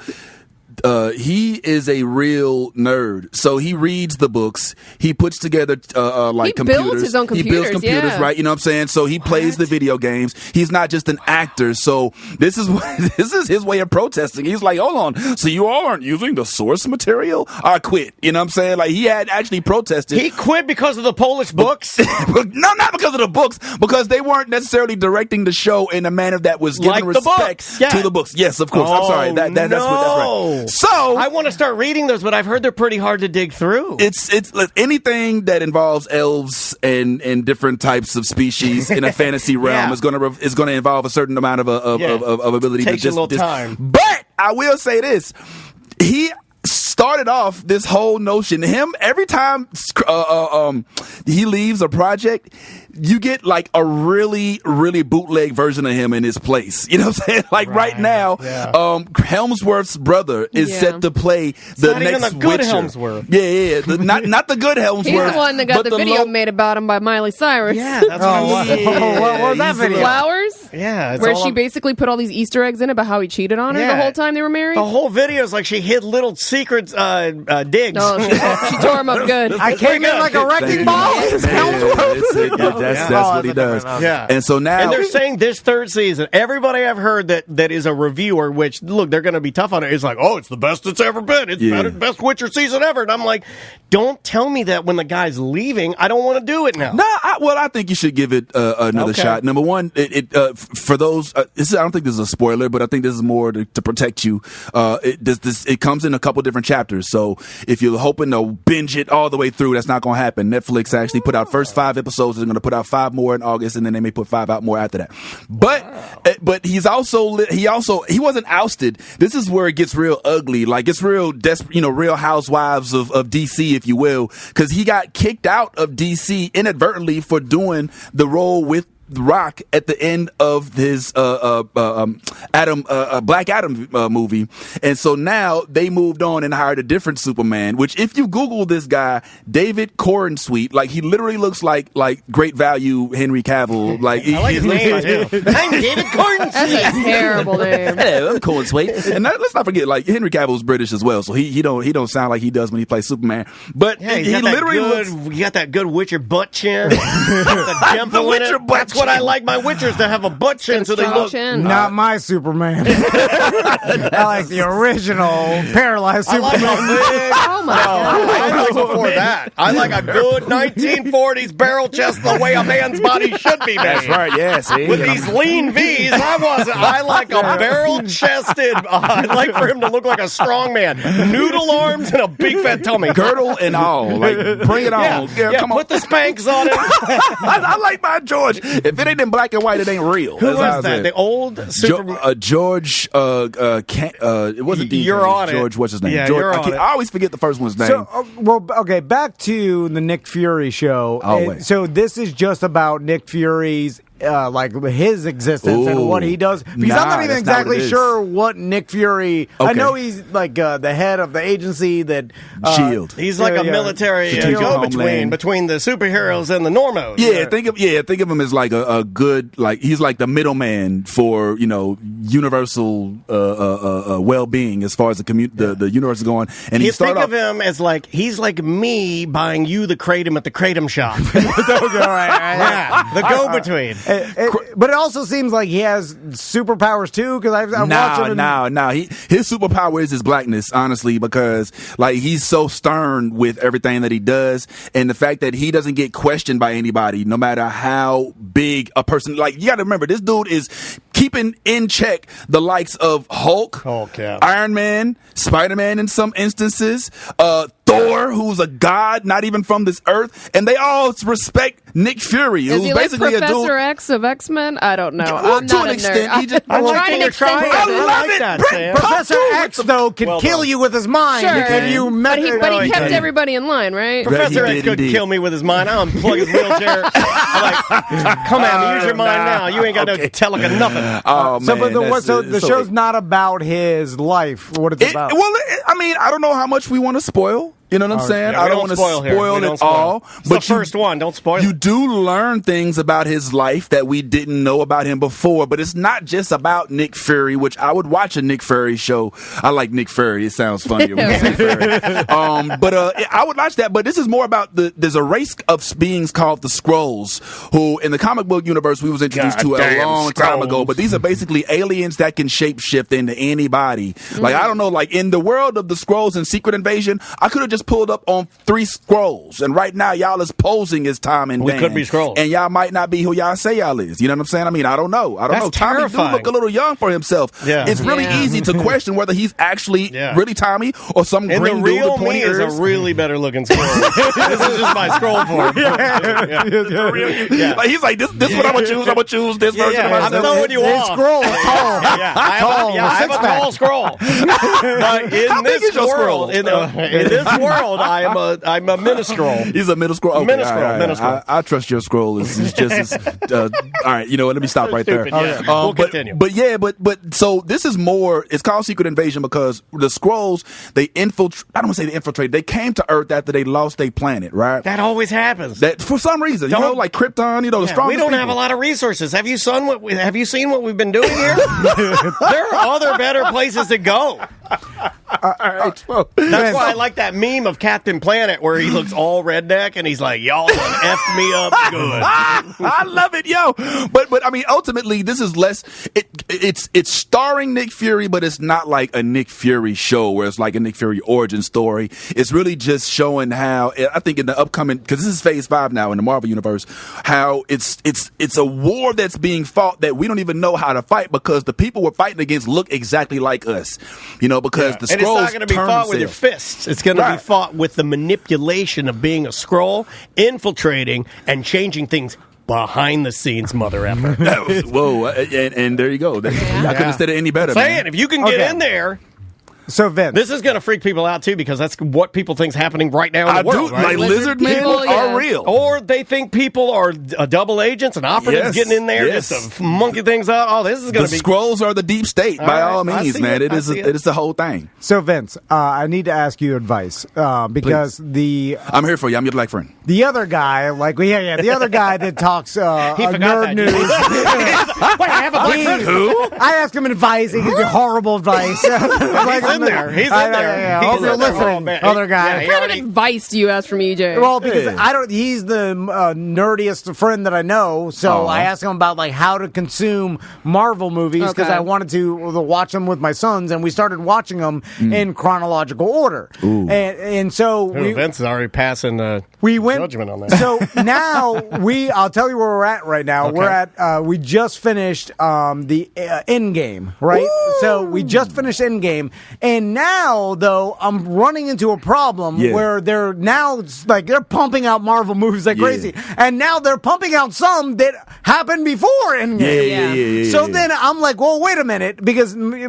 he is a real nerd. So he reads the books. He puts together He computers. builds his own He builds computers, computers, yeah. right? You know what I'm saying? So he plays the video games. He's not just an actor. So this is his way of protesting. He's like, hold on. So you all aren't using the source material? I quit. You know what I'm saying? Like he had actually protested. He quit because of the Polish books? No, not because of the books, because they weren't necessarily directing the show in a manner that was giving Like the respect books, yeah. to the books. Yes, of course. I'm sorry. That's right. So I want to start reading those, but I've heard they're pretty hard to dig through. it's anything that involves elves and different types of species in a fantasy realm is gonna involve a certain amount of ability. Takes to a little time. But I will say this: he started off this whole notion. Every time he leaves a project, you get like a really, really bootleg version of him in his place. You know what I'm saying? Like right now, Helmsworth's brother is set to play the not next even the good Witcher. Helmsworth. Yeah. Not the good Helmsworth. He's the one that got but the video made about him by Miley Cyrus. Yeah, that's what I'm saying. What was that video? Flowers? Yeah. It's Where all she basically put all these Easter eggs in about how he cheated on her the whole time they were married. The whole video is like she hid little secrets, digs. Oh, she tore him up good. I came in like a wrecking ball. That's what he does. Yeah. And so now, and they're saying this third season, everybody I've heard that is a reviewer, which, look, they're going to be tough on it, is like, oh, it's the best it's ever been. It's the best Witcher season ever. And I'm like, don't tell me that when the guy's leaving. I don't want to do it now. No, I think you should give it another shot. Number one, for those, I don't think this is a spoiler, but I think this is more to protect you. It comes in a couple different chapters. So if you're hoping to binge it all the way through, that's not going to happen. Netflix actually put out first 5 episodes. They're going to put out 5 more in August, and then they may put 5 out more after that. But he wasn't ousted. This is where it gets real ugly. Like it's real Real Housewives of DC, if you will, because he got kicked out of DC inadvertently for doing the role with Rock at the end of his Black Adam movie, and so now they moved on and hired a different Superman. Which, if you Google this guy, David Cornsweet, like he literally looks like great value Henry Cavill. Like I like his name too. I'm David Cornsweet. That's a terrible name. Yeah, I'm Cornsweet. And let's not forget, like Henry Cavill's British as well, so he don't sound like he does when he plays Superman. But he literally looks. You got that good Witcher butt chin. The dimple in it. That's what I like my Witchers to have a butt chin so they look. Chin. Not my Superman. I like the original paralyzed I like Superman. Oh my God. I like before that. I like a good 1940s barrel chest the way a man's body should be made. That's right. Yeah. See, With these lean V's, I like a barrel-chested. I'd like for him to look like a strong man. Noodle arms and a big fat tummy. girdle and all, like bring it on. Yeah, Come on. put the Spanx on it. I like my George. If it ain't in black and white, it ain't real. Who That's how I was that? said. The old Superman. George. It wasn't Dean. You're on it. George. What's his name? Yeah, George. you're on it. I always forget the first one's name. So, okay, back to the Nick Fury show. Always. So this is just about Nick Fury's like his existence and what he does. Because I'm not even exactly sure what Nick Fury. Okay. I know he's like the head of the agency that Shield. He's like a military Strategic go-between homeland. between the superheroes and the normos. Yeah, think of him as like a good, like he's like the middleman for universal well-being as far as the universe is going. And You think of him as like he's like me buying you the kratom at the kratom shop. Right. Yeah, the go-between. But it also seems like he has superpowers too. Because I'm watching him. No. His superpower is his blackness, honestly, because like he's so stern with everything that he does, and the fact that he doesn't get questioned by anybody, no matter how big a person. Like you got to remember, this dude is keeping in check the likes of Hulk, Iron Man, Spider-Man in some instances, Thor, who's a god, not even from this earth, and they all respect Nick Fury, Is who's he basically like a dude. Professor X of X-Men? I don't know. Well, I'm to not an a extent, nerd. he just- I'm I trying to like extend that. it. I like that, Sam. Professor X though can Well kill done. you with his mind. Sure, If you but he he kept everybody in line, right? Professor he X did couldn't indeed. kill me with his mind. I'll unplug his wheelchair. I'm like, come at me, use your mind now. You ain't got no tele nothing. Oh So, man, the show's not about his life. What it's about? I mean, I don't know how much we want to spoil. You know what I'm saying? Yeah, I we don't want to spoil it all. It's the first one. Don't spoil You it. do learn things about his life that we didn't know about him before, but it's not just about Nick Fury, which I would watch a Nick Fury show. I like Nick Fury. It sounds funnier when you say Fury. But I would watch that. But this is more about there's a race of beings called the Skrulls, who in the comic book universe we was introduced to a Goddamn long time Skrulls. ago. But these are basically aliens that can shapeshift into anybody. Like, I don't know, like in the world of the Skrulls and Secret Invasion, I could have just pulled up on 3 Skrulls, and right now y'all is posing as Tom and Dan. We could be Skrulls. And y'all might not be who y'all say y'all is. You know what I'm saying? I mean, I don't know. That's Tommy terrifying. do look a little young for himself. Yeah. It's really Yeah. easy to question whether he's actually really Tommy or some And the green dude real with pointy me is ears. a really better looking scroll. This is just my scroll form. Yeah. Like, he's like, this what I'm gonna choose. I'm gonna choose this version of I'm myself. throwing you His off. scroll is tall. I have a tall scroll. But in How big this is your world, scroll? in this world, I'm a minuscule. He's a middle scroll. Okay, Minuscule, all right. minuscule. I trust your scroll. It's just as, all right. You know what? Let me stop right there. Stupid, yeah. We'll continue. But so this is more. It's called Secret Invasion because the Skrulls, they infiltrate. I don't want to say they infiltrated. They came to Earth after they lost their planet, right? That always happens. That for some reason, you know, like Krypton. You know, the Yeah, strongest. we don't have a people. lot of resources. Have you seen what we've been doing here? There are other better places to go. All right, well, That's why I like that meme of Captain Planet where he looks all redneck and he's like, "Y'all done effed me up good." I love it, yo. But I mean, ultimately, this is less. It's starring Nick Fury, but it's not like a Nick Fury show where it's like a Nick Fury origin story. It's really just showing how I think in the upcoming, because this is Phase 5 now in the Marvel universe, how it's a war that's being fought that we don't even know how to fight because the people we're fighting against look exactly like us. You know, because the and Skrulls it's not going to be turn fought with your themselves. fists. It's going to be Right. fought with the manipulation of being a Skrull, infiltrating and changing things behind the scenes, mother effer. That was, whoa, and there you go. I couldn't have said it any better. Saying, man. if you can get Okay. in there, So Vince, this is going to freak people out too because that's what people think's happening right now in the world. do, right? like lizard men people, are yeah. real. Or they think people are double agents and operatives Yes, getting in there yes. just to monkey things up. Oh, this is The going to be. Skrulls are the deep state, by right, all I means, see man. it, It is I see it. it is the whole thing. So Vince, I need to ask you advice because I'm here for you. I'm your black friend. the other guy, like the other guy that talks He forgot nerd that. news. Wait, I have a black friend. Who? I asked him advice. He gives me horrible advice. He's in there. He's in there. Yeah, He's hope in you're there. listening, Oh, man. other guy. Yeah, What he kind already- of advice do you ask from EJ? Well, because Hey. I don't. He's the nerdiest friend that I know, so Aw. I asked him about like how to consume Marvel movies because Okay. I wanted to watch them with my sons, and we started watching them in chronological order. And so Vince is already passing we went judgment on that. So now I'll tell you where we're at right now. Okay. We're at we just finished the Endgame, right? So we just finished Endgame, and now though I'm running into a problem Yeah. where they're now like they're pumping out Marvel movies like Yeah. crazy, and now they're pumping out some that happened before Endgame. Yeah. So then I'm like, well, wait a minute, because me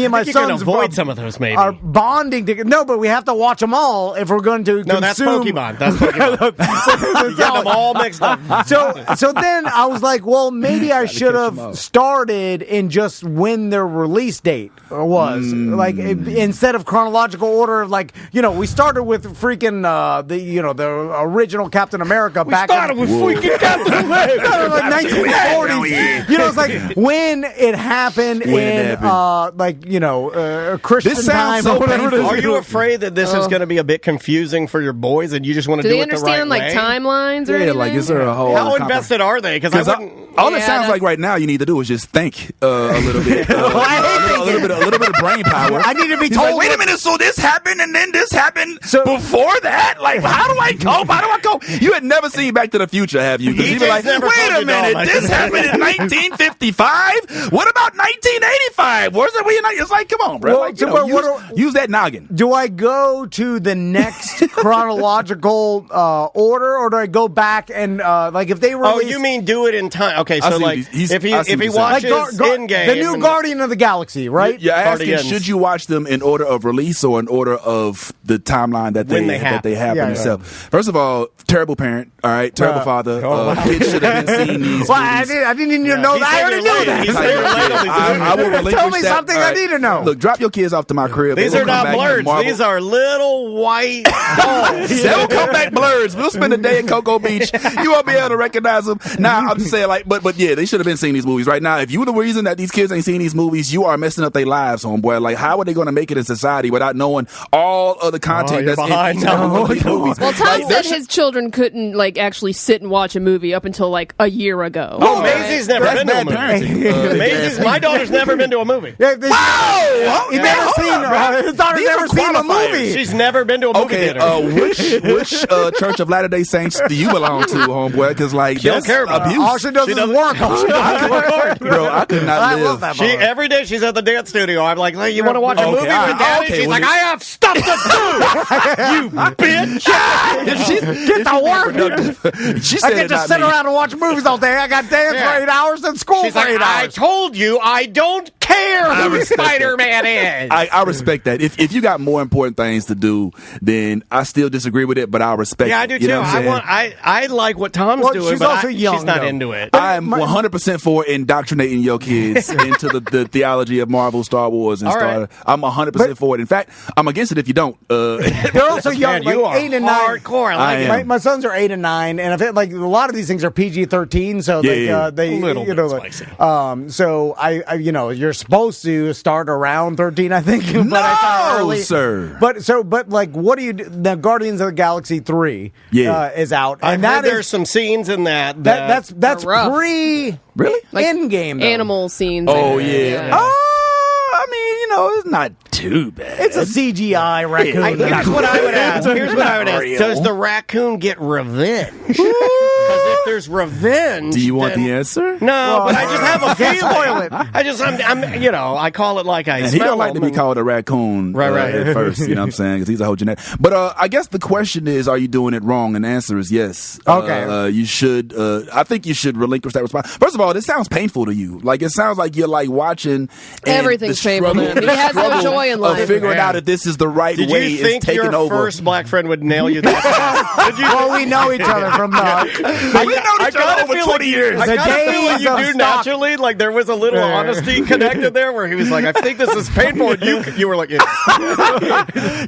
and my you can sons avoid some of those, maybe. are bonding together. No, but we have to watch them all if we're going to No, that's consume. Pokemon. That's Pokemon. You get them all mixed up. So then I was like, well, maybe I should catch 'em have up. started in just when their release date was, like instead of chronological order. Like we started with freaking the original Captain America back started with freaking Captain America. like 1940s. It's like when it happened When it in happened. Christian This time sounds so or whatever it is. painful. Are you afraid that this is going to be a bit confusing for your boys and you just want to Do do they it understand right like way? timelines or Yeah, anything? like is there a whole? How invested are they? Because I wouldn't. All it Yeah, sounds like that's- right now you need to do is just think a little bit, a little bit of brain power. I need to be He's told. like, wait a minute, so this happened and then this happened So- before that? Like, how do I cope? How do I cope? You had never seen Back to the Future, have you? Because you were like, never wait told a you, minute, Dom. this happened in 1955? What about 1985? Where's it? It's like, come on, bro. Well, Like, so you know, what use that noggin. Do I go to the next chronological order, or do I go back and like if they release? Oh, you mean do it in time? Okay, I so see like what he's- if he I see if what he he's saying. watches Like Endgame, the new and- Guardian of the Galaxy, right? You're asking, Guardians. should you watch them in order of release or in order of the timeline that When they they that they happen. happen Yeah, themselves? First of all, terrible parent. All right, terrible father. Kids should have been seeing these Well, I movies. didn't even know He that. I said already you're knew late. that. He said you're late on these I will relinquish Tell me that. something All I need to know. Look, drop your kids off to my crib. These They are will come not back and blurs. marvel. These are little white balls. They'll come back blurs. We'll spend a day in Cocoa Beach. You won't be able to recognize them. Now, I'm just saying, like, but yeah, they should have been seeing these movies right now. If you were the reason that these kids ain't seeing these movies, you are messing up their lives, homeboy. Like, how are they going to make it in society without knowing all of the content you're that's behind in each now. one of these movies? Well, Tom Like, said his children couldn't like actually sit and watch a movie up until like a year ago. Oh, Maisie's never that's been to a bad movie. parenting. Maisie's, my daughter's never been to a movie. Yeah, this- Whoa! He's Okay, never hold seen. up, bro. His daughter's These never are seen a qualifiers. movie. She's never been to a movie Okay, theater. which Church of Latter-day Saints do you belong to, homeboy? Because like She don't that's care about abuse. All she does is work. Bro, I could not I live. love that. She every day she's at the dance studio. I'm like, hey, you want to watch a Okay, movie all with right, Daddy? okay, She's well, like, I have stuff to do. You bitch. Get to work. She I said can it, just not sit me. around and watch movies all day. I got dance Yeah. for 8 hours and school She's for like, 8 I hours. told you I don't care who respect that. Spider-Man is. I respect that. If you got more important things to do, then I still disagree with it, but I respect Yeah, it. I do You too. know what I'm saying? I like what Tom's Well, doing, she's but also young, she's not though. into it. I'm 100% for indoctrinating your kids into the theology of Marvel, Star Wars, and All Star. right. I'm 100% for it. In fact, I'm against it if you don't. They're also young, Man, you like are 8 and 9. hardcore. I like I it. am. My sons are 8 and 9, and if it, like a lot of these things are PG-13, so Yeah, like, yeah. they A little you bit know, spicy. so I you know you're supposed to start around 13, I think. But I start No, early. sir. But like, what do you do? The Guardians of the Galaxy 3 is out, I've and heard that there's is some scenes in that. that's are rough. pre Really? Like in game animal scenes. Oh and- yeah. I mean, you know, it's not too bad. It's a CGI raccoon. Here's what I would ask. Here's what I would ask. Real. Does the raccoon get revenge? Because if there's revenge, Do you want then- the answer? No, but I just have a Can't feeling. spoil it. I just, I'm, you know, I call it like I And he smell don't like to them be called a raccoon Right. at first, you know what I'm saying? Because he's a whole genetic. But I guess the question is, are you doing it wrong? And the answer is yes. Okay. You should, I think you should relinquish that response. First of all, this sounds painful to you. Like, it sounds like you're like watching. and Everything's the painful to struggle- him. He has no struggle joy in of life. figuring Yeah. out if this is the right Did way you is think taking your over. first black friend would nail you that fast? Did you? Well, we know each other from the. We know each other over 20 years. I The kind of feel like days you of do stock. naturally. Like there was a little Yeah. honesty connected there, where he was like, "I think this is painful," and you were like, "Yeah."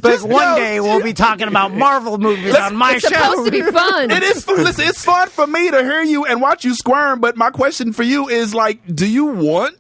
But one day we'll be talking about Marvel movies on my It's show. supposed to be fun. It is. Listen, it's fun for me to hear you and watch you squirm. But my question for you is like, do you want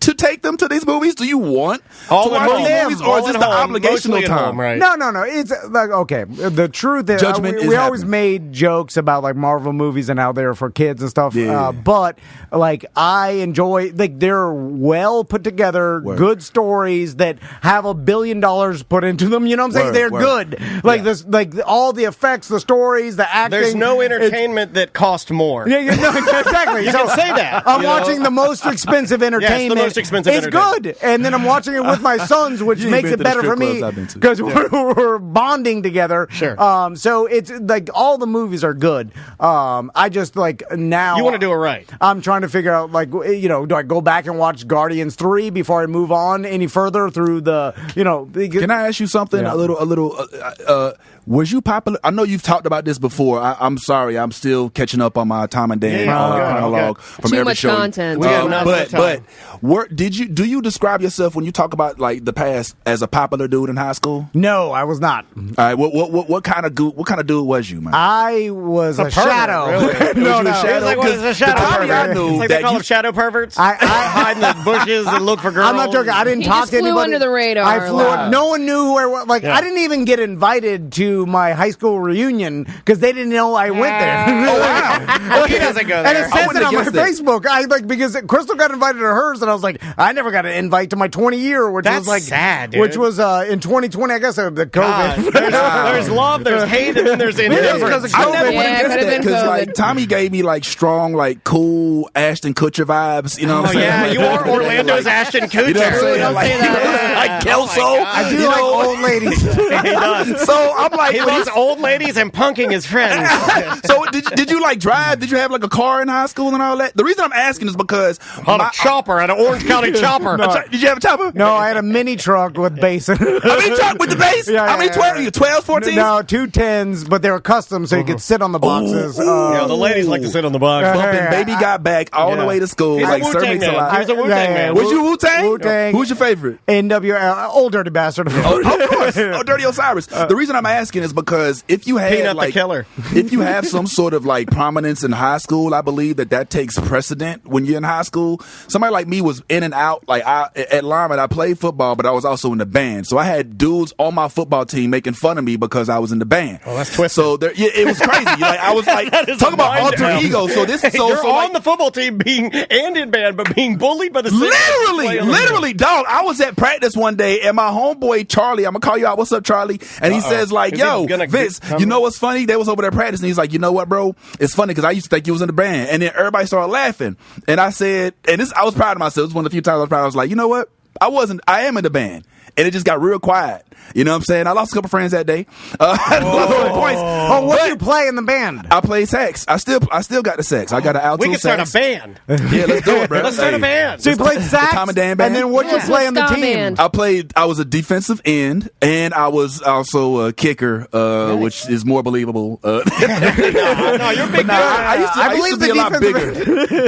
to take them to these movies? Do you want All to at watch home. these movies, or All is this at the home, obligational mostly at time? home, right? No. It's like okay. The truth is, Judgment is we always happening. made jokes about like Marvel movies and how they're for kids and stuff. Yeah. But like I enjoy like they're well put together, Word. good stories that have $1 billion put into them. You know what I'm saying? Word, They're word. good. Like this, like all the effects, the stories, the acting. There's no it's- entertainment that cost more. Yeah, exactly. You can say that, I'm you know? watching the most expensive entertainment. most expensive It's entertainment. good, and then I'm watching it with my sons, which You ain't makes been it to the better for strip me clubs I've been to. because we're bonding together. Sure. So it's like all the movies are good. I just like now You want to do it right. I'm trying to figure out, like, you know, do I go back and watch Guardians 3 before I move on any further through the, you know? Can I ask you something? Yeah. A little. Was you popular? I know you've talked about this before. I'm sorry. I'm still catching up on my Tom and Dan Yeah, okay, chronologue okay. from Too every much show. content. We got enough but time. Do you describe yourself when you talk about like the past as a popular dude in high school? No, I was not. All right, what kind of dude was you, man? I was a shadow. Really? No, Was you a shadow? It's like, what is a shadow The Tommy I pervert? knew It's like that they call you- them shadow perverts. I hide in the bushes and look for girls. I'm not joking. I didn't He talk just to flew anybody. under the radar. I flew. Wow. No one knew who I was. Like, Yeah. I didn't even get invited to my high school reunion because they didn't know I went there. Oh wow! He doesn't go And there. it says wouldn't it on my have guessed Facebook. Because Crystal got invited to hers, and I was like, I never got an invite to my 20 year, which That's was like sad, dude. which was in 2020. I guess the God, COVID. there's love, there's hate, and then there's Maybe it was because indifference. of I COVID. never would Yeah, have it guessed could've that been because COVID. like Tommy gave me like strong, like cool Ashton Kutcher vibes. You know what I'm Oh saying? yeah, Like, you are Orlando's Ashton Kutcher. You know what I'm saying? Don't Like, say that. like Kelso. Oh my God. I do you like know? old ladies. He does. So I'm like, He when loves old ladies and punking his friends. so did you like drive? Did you have like a car in high school and all that? The reason I'm asking is because On a chopper, at an Orange County chopper. Did you have a chopper? No, I had a mini truck with bass. I mean, truck with the bass. Yeah, I mean, yeah, 12, 12, 14. No, 2 10s, but they were custom, so you could sit on the boxes. Yeah, the ladies like to sit on the box. Bumping Yeah. Baby Got Back all the Yeah. way to school. He's a like Sir Wu-Tang Mix a man. Lot. He was a Wu-Tang man. Was you Wu-Tang? Wu-Tang. Who's your favorite? Old dirty bastard. Oh, of course. Oh, Dirty Osiris. The reason I'm asking is because if you had Peanut the like, Killer. if you have some sort of like prominence in high school, I believe that takes precedent when you're in high school. Somebody like me was in and out. Like at Lyman, I played football, but I was also in the band. So I had dudes on my football team making fun of me because I was in the band. Oh, that's twisted. So it was crazy. Like I was like, That is talk a about mind alter meld. ego. So this is so You're so on like, the football team and in band, but being bullied by the same Literally, dog. I was at practice one day, and my homeboy Charlie, I'm gonna call you out. What's up, Charlie? And he says, like, Is he yo, gonna Vince, come you know what's funny? They was over there practicing. He's like, you know what, bro? It's funny because I used to think you was in the band, and then everybody started laughing. And I said, and this, I was proud of myself. It was one of the few times I was proud. I was like, you know what? I am in the band. And it just got real quiet. You know what I'm saying? I lost a couple friends that day. I lost a couple points. Oh, what do you play in the band? I played sax. I still got the sax. I got an alto We can start sax. a band. Yeah, let's do it, bro. Let's start a band. So you played sax, Tom and Dan band? and then what did you Yeah. play on the Ska team? band. I was a defensive end, and I was also a kicker, which is more believable. No, you're big. I used to believe be the a lot bigger.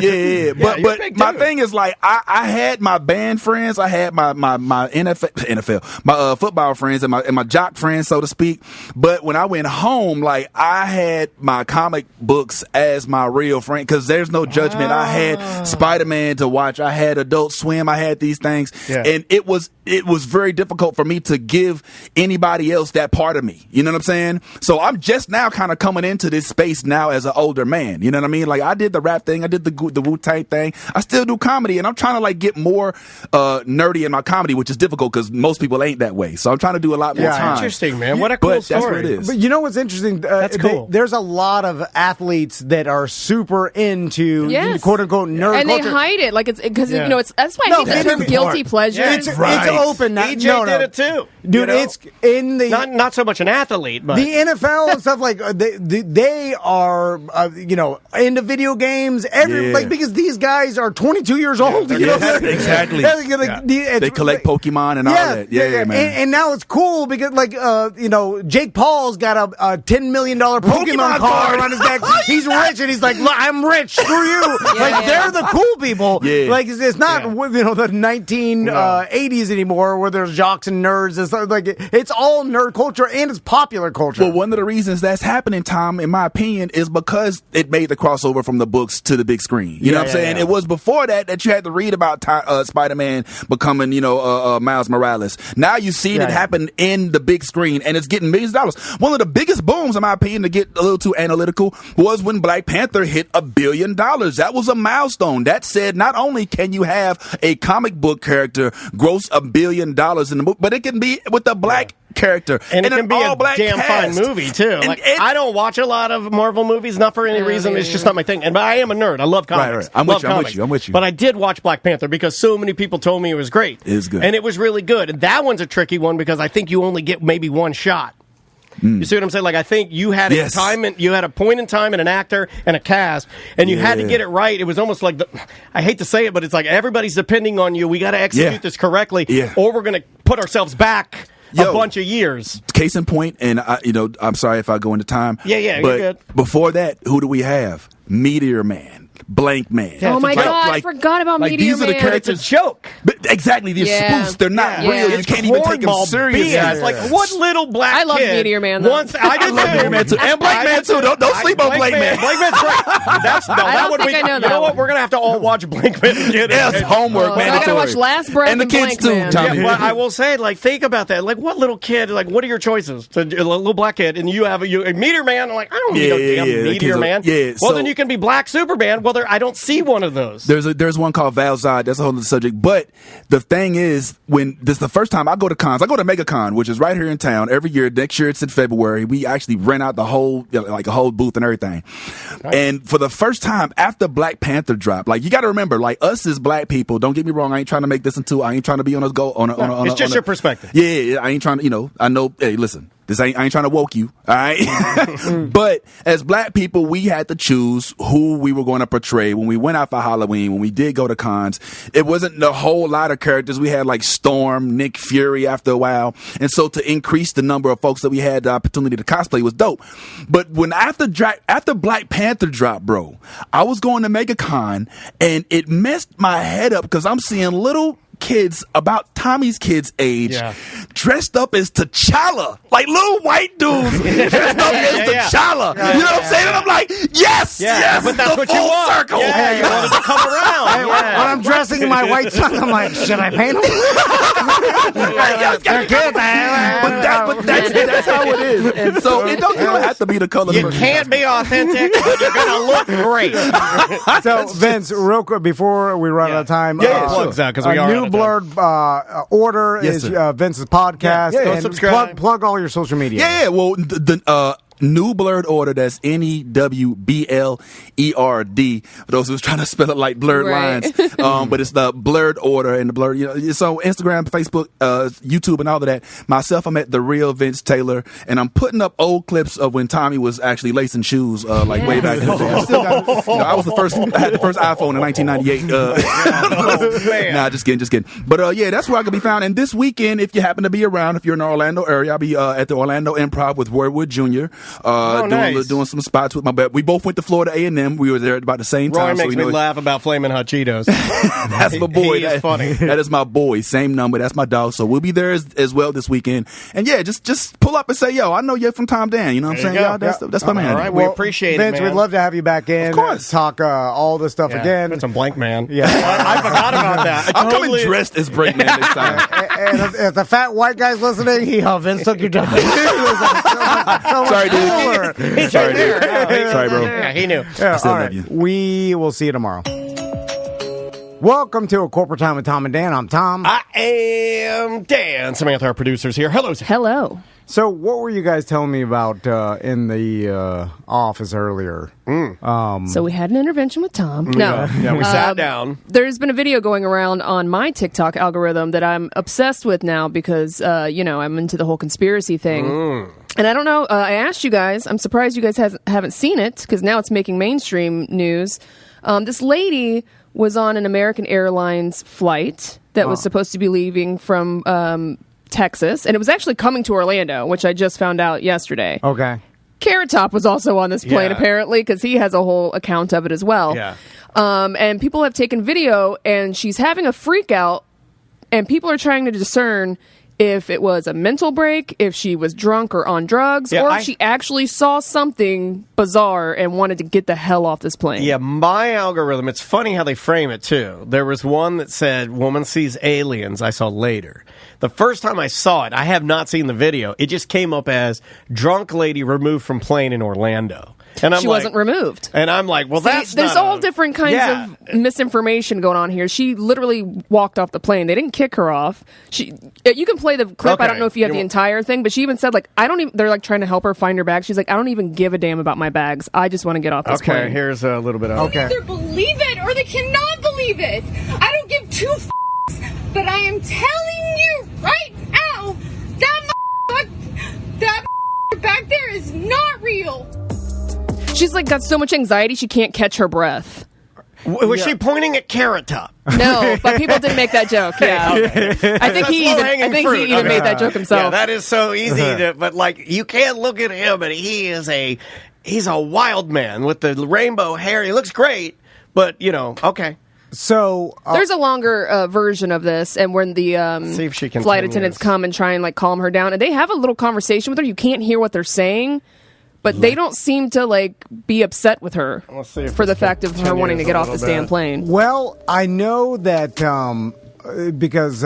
Yeah. But you're big my dude. thing is like I had my band friends, I had my NFL, my football friends, and my jock friends, so to speak. But when I went home, like I had my comic books as my real friend because there's no judgment. I had Spider-Man to watch. I had Adult Swim. I had these things, and it was very difficult for me to give anybody else that part of me. You know what I'm saying? So I'm just now kind of coming into this space now as an older man. You know what I mean? Like I did the rap thing, I did the Wu-Tang thing. I still do comedy, and I'm trying to like get more nerdy in my comedy, which is difficult because most people ain't that way. So I'm trying to do a lot more Yeah. time. Interesting, man. What a cool But story. that's what it is. But you know what's interesting? That's cool. There's a lot of athletes that are super into Yes. quote unquote nerd And culture. they hide it, like it's because Yeah. you know it's that's why I No, hate the that's term the guilty part. pleasure. Yeah. It's Right. open. Now. EJ No, did it too, dude. you know? It's in the Not so much an athlete, but the NFL and stuff like they are into video games Yeah. like because these guys are 22 years old. You know what I'm saying? exactly. They collect Pokemon and all that. Yeah, man. And now it's cool because Jake Paul's got a $10 million Pokemon card around his neck. He's rich and he's like, "Look, I'm rich. Screw you. They're the cool people. Yeah. Like it's not the 1980s anymore where there's jocks and nerds. It's like it's all nerd culture and it's popular culture. Well, one of the reasons that's happening, Tom, in my opinion, is because it made the crossover from the books to the big screen. You know what I'm saying? yeah. It was before that you had to read about Spider-Man becoming, Miles Morales. Now you see it happen in the big screen, and it's getting millions of dollars. One of the biggest booms, in my opinion, to get a little too analytical, was when Black Panther hit $1 billion. That was a milestone. That said, not only can you have a comic book character gross $1 billion in the movie, but it can be with a black character and it an can be a all-black damn fine cast. movie too. And Like it- I don't watch a lot of Marvel movies, not for any reason. It's just not my thing. And but I am a nerd. I love comics. Right. I'm with Love you. I'm with you. But I did watch Black Panther because so many people told me it was great. It is good. and it was really good. And that one's a tricky one because I think you only get maybe one shot. You see what I'm saying? Like I think you had Yes. you had a point in time and an actor and a cast, and you had to get it right. It was almost like I hate to say it, but it's like everybody's depending on you. We got to execute this correctly, or we're going to put ourselves back a bunch of years. Case in point, and I'm sorry if I go into time. Yeah, you're but good. before that, who do we have? Meteor Man. blank man. Oh my Like- God, like- I forgot about like, Meteor these are the Man. characters. It's a joke. But exactly, they're Yeah. spoofs. They're not Yeah. real. You It's can't even take them cornball seriously. BS. Like, what little black I love kid Meteor Man, though. Once, I did love Meteor Man, too. And Blank Man, too. Don't sleep on Blank Man. Blank Man's great. That don't would think be. I know You that know what? one. We're gonna have to all watch Blank Man again. Yeah, it's homework, Oh, so I mandatory. gotta watch Last Breath and the and kids Blank too, Man. Tommy. Yeah, but I will say, like, think about that. Like, what little kid? Like, what are your choices? So, a little black kid, and you have a Meteor Man. I'm like, I don't need a damn the Meteor kids are- Man. yeah, well, so- then you can be Black Superman. Well, I don't see one of those. There's one called Valzad. That's a whole other subject. But the thing is, when this is the first time I go to cons, I go to MegaCon, which is right here in town every year. Next year it's in February. We actually rent out the whole, like a whole booth and everything. And for the first time after Black Panther dropped, like you got to remember, like us as black people. Don't get me wrong. I ain't trying to make this into. I ain't trying to be on a go on a. It's just your perspective. Yeah, I ain't trying to. I know. Hey, listen. I ain't trying to woke you, all right? But as black people, we had to choose who we were going to portray when we went out for Halloween, when we did go to cons. It wasn't a whole lot of characters. We had like Storm, Nick Fury after a while. And so to increase the number of folks that we had the opportunity to cosplay was dope. But when after Black Panther dropped, bro, I was going to MegaCon and it messed my head up because I'm seeing little kids about Tommy's kids' age dressed up as T'Challa, like little white dudes dressed up as T'Challa. You know what I'm saying? And I'm like, yes, but that's the what full you want. circle. Yeah, you wanted to come around. Hey, when I'm dressing in my white son, I'm like, should I paint him? But that's how it is. And so you don't have to be the color. You can't be authentic, but you're gonna look great. So, Vince, real quick before we run out of time, Plugs out because we are New Blurred Order Yes, is sir. Vince's podcast. Yeah, and subscribe. plug all your social media. Yeah, well, the New Blurred Order, that's NEWBLERD. For those who's trying to spell it like blurred Right. lines. But it's the Blurred Order and the Blurred, it's on Instagram, Facebook, YouTube, and all of that. Myself, I'm at The Real Vince Taylor, and I'm putting up old clips of when Tommy was actually lacing shoes, like way back in the day. I still got, I was I had the first iPhone in 1998. Nah, just kidding. But yeah, that's where I can be found. And this weekend, if you happen to be around, if you're in the Orlando area, I'll be at the Orlando Improv with Wordwood Jr. Nice. doing some spots with my bed. We both went to Florida A&M. We were there at about the same Roy time. makes me laugh about Flamin' Hot Cheetos. That's my boy. He is funny. That is my boy. Same number. That's my dog. So we'll be there as well this weekend. And yeah, just pull up and say, yo, I know you're from Tom Dan. You know what I'm saying? you go. Y'all, that's my man. All right, we appreciate Vince, it, man. we'd love to have you back in. Of course. Talk all this stuff again. Put some Blank Man. Yeah. I forgot about that. I'm coming dressed as Breakman this time. And if the fat white guy's listening, Vince took your job. Sorry, dude. He's Sorry, right there. dude. Sorry, bro. Yeah, he knew. Yeah, still all love right. you. We will see you tomorrow. Welcome to A Corporate Time with Tom and Dan. I'm Tom. I am Dan. Samantha, our producers here. Hello. Hello. So, what were you guys telling me about in the office earlier? So we had an intervention with Tom. No. Yeah, we sat down. There's been a video going around on my TikTok algorithm that I'm obsessed with now because, I'm into the whole conspiracy thing. And I don't know, I asked you guys, I'm surprised you guys haven't seen it because now it's making mainstream news. This lady was on an American Airlines flight that was supposed to be leaving from Texas, and it was actually coming to Orlando, which I just found out yesterday. Okay. Carrot Top was also on this plane, Yeah. apparently, because he has a whole account of it as well. Yeah. And people have taken video, and she's having a freak out, and people are trying to discern if it was a mental break, if she was drunk or on drugs, Yeah, or if she actually saw something bizarre and wanted to get the hell off this plane. Yeah, my algorithm, it's funny how they frame it, too. There was one that said, woman sees aliens, I saw later. The first time I saw it, I have not seen the video. It just came up as drunk lady removed from plane in Orlando. And I'm She wasn't removed. And I'm like, well, See, that's there's not all different kinds of misinformation going on here. She literally walked off the plane. They didn't kick her off. You can play the clip. Okay. I don't know if you have the entire thing, but she even said, like, I don't even, they're like trying to help her find her bag. She's like, I don't even give a damn about my bags. I just want to get off this Okay, plane. here's a little bit of Okay. Either believe it or they cannot believe it. I don't give two f***s, but I am telling you right now, that back there is not real. She's like got so much anxiety she can't catch her breath. Was she pointing at Carrot Top? No, but people did make that joke. Yeah, I think he even made that joke himself. Yeah, that is so easy to, but like you can't look at him and he's a wild man with the rainbow hair. He looks great, But, okay. So there's a longer version of this, and when the see if she flight attendants come and try and like calm her down, and they have a little conversation with her. You can't hear what they're saying, but they don't seem to like be upset with her for the fact of her wanting to get off the damn plane. Well, I know that because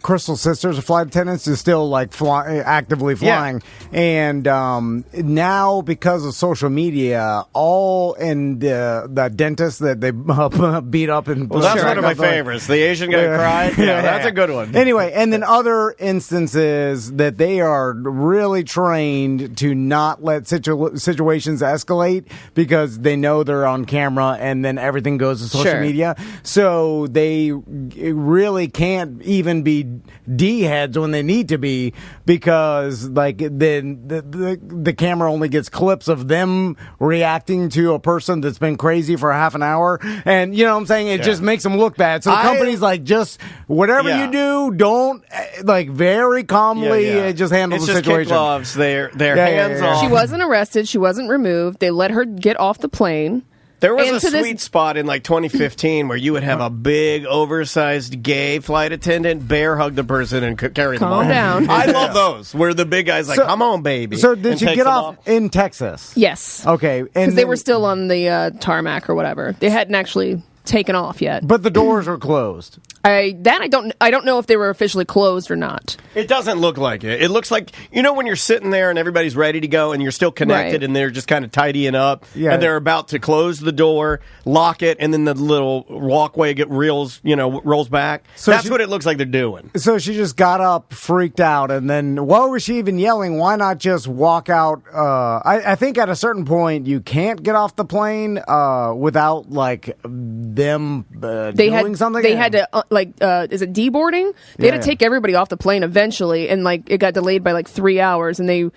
Crystal's sister's a flight attendant is still like actively flying, and now because of social media, and the dentist that they beat up and that's one of my favorites. The Asian guy cried. Yeah, that's a good one. Anyway, and then other instances that they are really trained to not let situations escalate because they know they're on camera, and then everything goes to social media. So they really can't even be D-heads when they need to be, because like then the camera only gets clips of them reacting to a person that's been crazy for half an hour, and you know what I'm saying, it just makes them look bad. So the company's like, just whatever you do, don't like very calmly just handle the situation. Kid gloves. Their hands off. She wasn't arrested. She wasn't removed. They let her get off the plane. There was a sweet spot in like 2015 where you would have a big, oversized gay flight attendant bear hug the person and carry them off. Calm down. I love those where the big guy's like, "Come on, baby." So did she get off in Texas? Yes. Okay, because they were still on the tarmac or whatever. They hadn't actually taken off yet. But the doors were closed. I don't know if they were officially closed or not. It doesn't look like it. It looks like, when you're sitting there and everybody's ready to go and you're still connected and they're just kind of tidying up and they're about to close the door, lock it, and then the little walkway rolls back. So that's what it looks like they're doing. So she just got up, freaked out, and then what was she even yelling? Why not just walk out? I think at a certain point you can't get off the plane without like them doing something. They had to is it deboarding? They had to take everybody off the plane eventually, and like it got delayed by like 3 hours, and they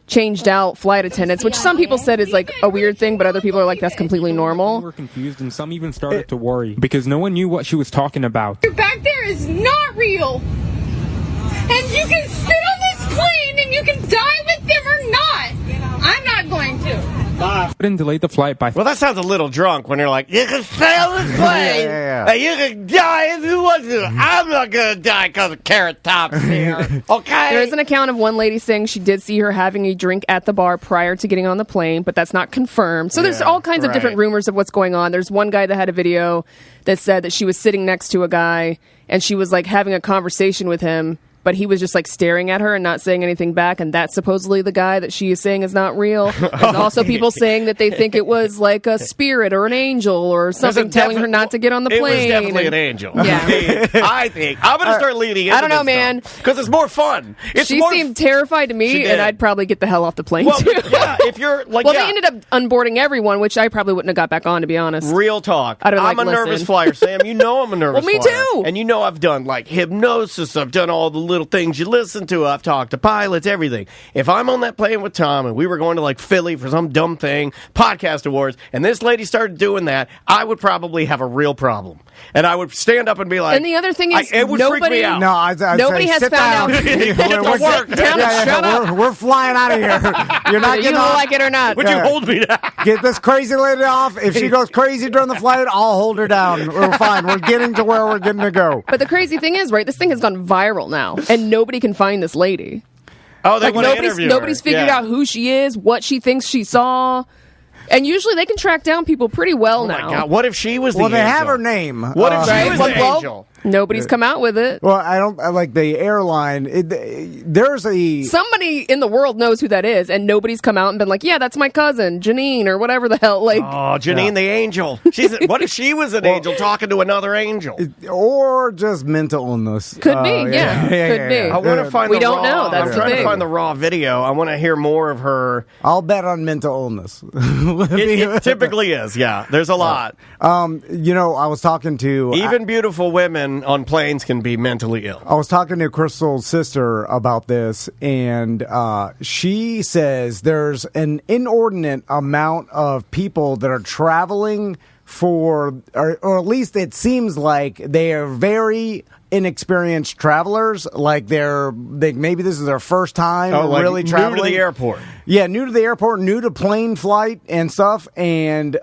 changed out flight attendants, which some people said is like a weird thing, but other people are like that's completely normal. We were confused, and some even started to worry because no one knew what she was talking about. You're back there is not real, and you can sit on this plane and you can die with them or not. I'm not going to. Didn't delay the flight by. Well, that sounds a little drunk when they're like, "You can stay on this plane, and you can die if you want to. I'm not gonna die because of Carrot Top's here." Okay. There is an account of one lady saying she did see her having a drink at the bar prior to getting on the plane, but that's not confirmed. So there's all kinds of different rumors of what's going on. There's one guy that had a video that said that she was sitting next to a guy and she was like having a conversation with him, but he was just like staring at her and not saying anything back, and that's supposedly the guy that she is saying is not real. There's also people saying that they think it was like a spirit or an angel or something telling her not to get on the plane. It was definitely an angel. Yeah. I think. I'm going to start leading into I don't know, man. Because it's more fun. She seemed terrified to me, and I'd probably get the hell off the plane, too. Yeah, if you're like... Well, they ended up unboarding everyone, which I probably wouldn't have got back on, to be honest. Real talk. I'm a nervous flyer, Sam. You know I'm a nervous flyer. Well, me too. And I've done like hypnosis. I've done all the little things you listen to. I've talked to pilots, everything. If I'm on that plane with Tom and we were going to like Philly for some dumb thing, podcast awards, and this lady started doing that, I would probably have a real problem. And I would stand up and be like... And the other thing is, it would freak me out. No, I'd nobody say, has sit found down. out. Shut up. We're flying out of here. You're not you getting off. like it or not. Would you hold me down? Get this crazy lady off. If she goes crazy during the flight, I'll hold her down. We're fine. We're getting to where we're getting to go. But the crazy thing is, right, this thing has gone viral now, and nobody can find this lady. Oh, they want to interview her. Nobody's figured out who she is, what she thinks she saw. And usually they can track down people pretty well now. Oh, my God. What if she was the angel? Well, they have her name. What if she was the angel? Nobody's come out with it. Well, I like the airline. There's somebody in the world knows who that is, and nobody's come out and been like, "Yeah, that's my cousin, Janine, or whatever the hell." Like, Janine the angel. What if she was an angel talking to another angel, or just mental illness? Could be, could be. I want to find. We don't know. That's I'm trying to find the raw video. I want to hear more of her. I'll bet on mental illness. It typically is. Yeah, there's a lot. I was talking to even beautiful women on planes can be mentally ill. I was talking to Crystal's sister about this, and she says there's an inordinate amount of people that are traveling for, or at least it seems like they are very inexperienced travelers, like maybe this is their first time like really traveling. New to the airport. Yeah, new to the airport, new to plane flight and stuff, and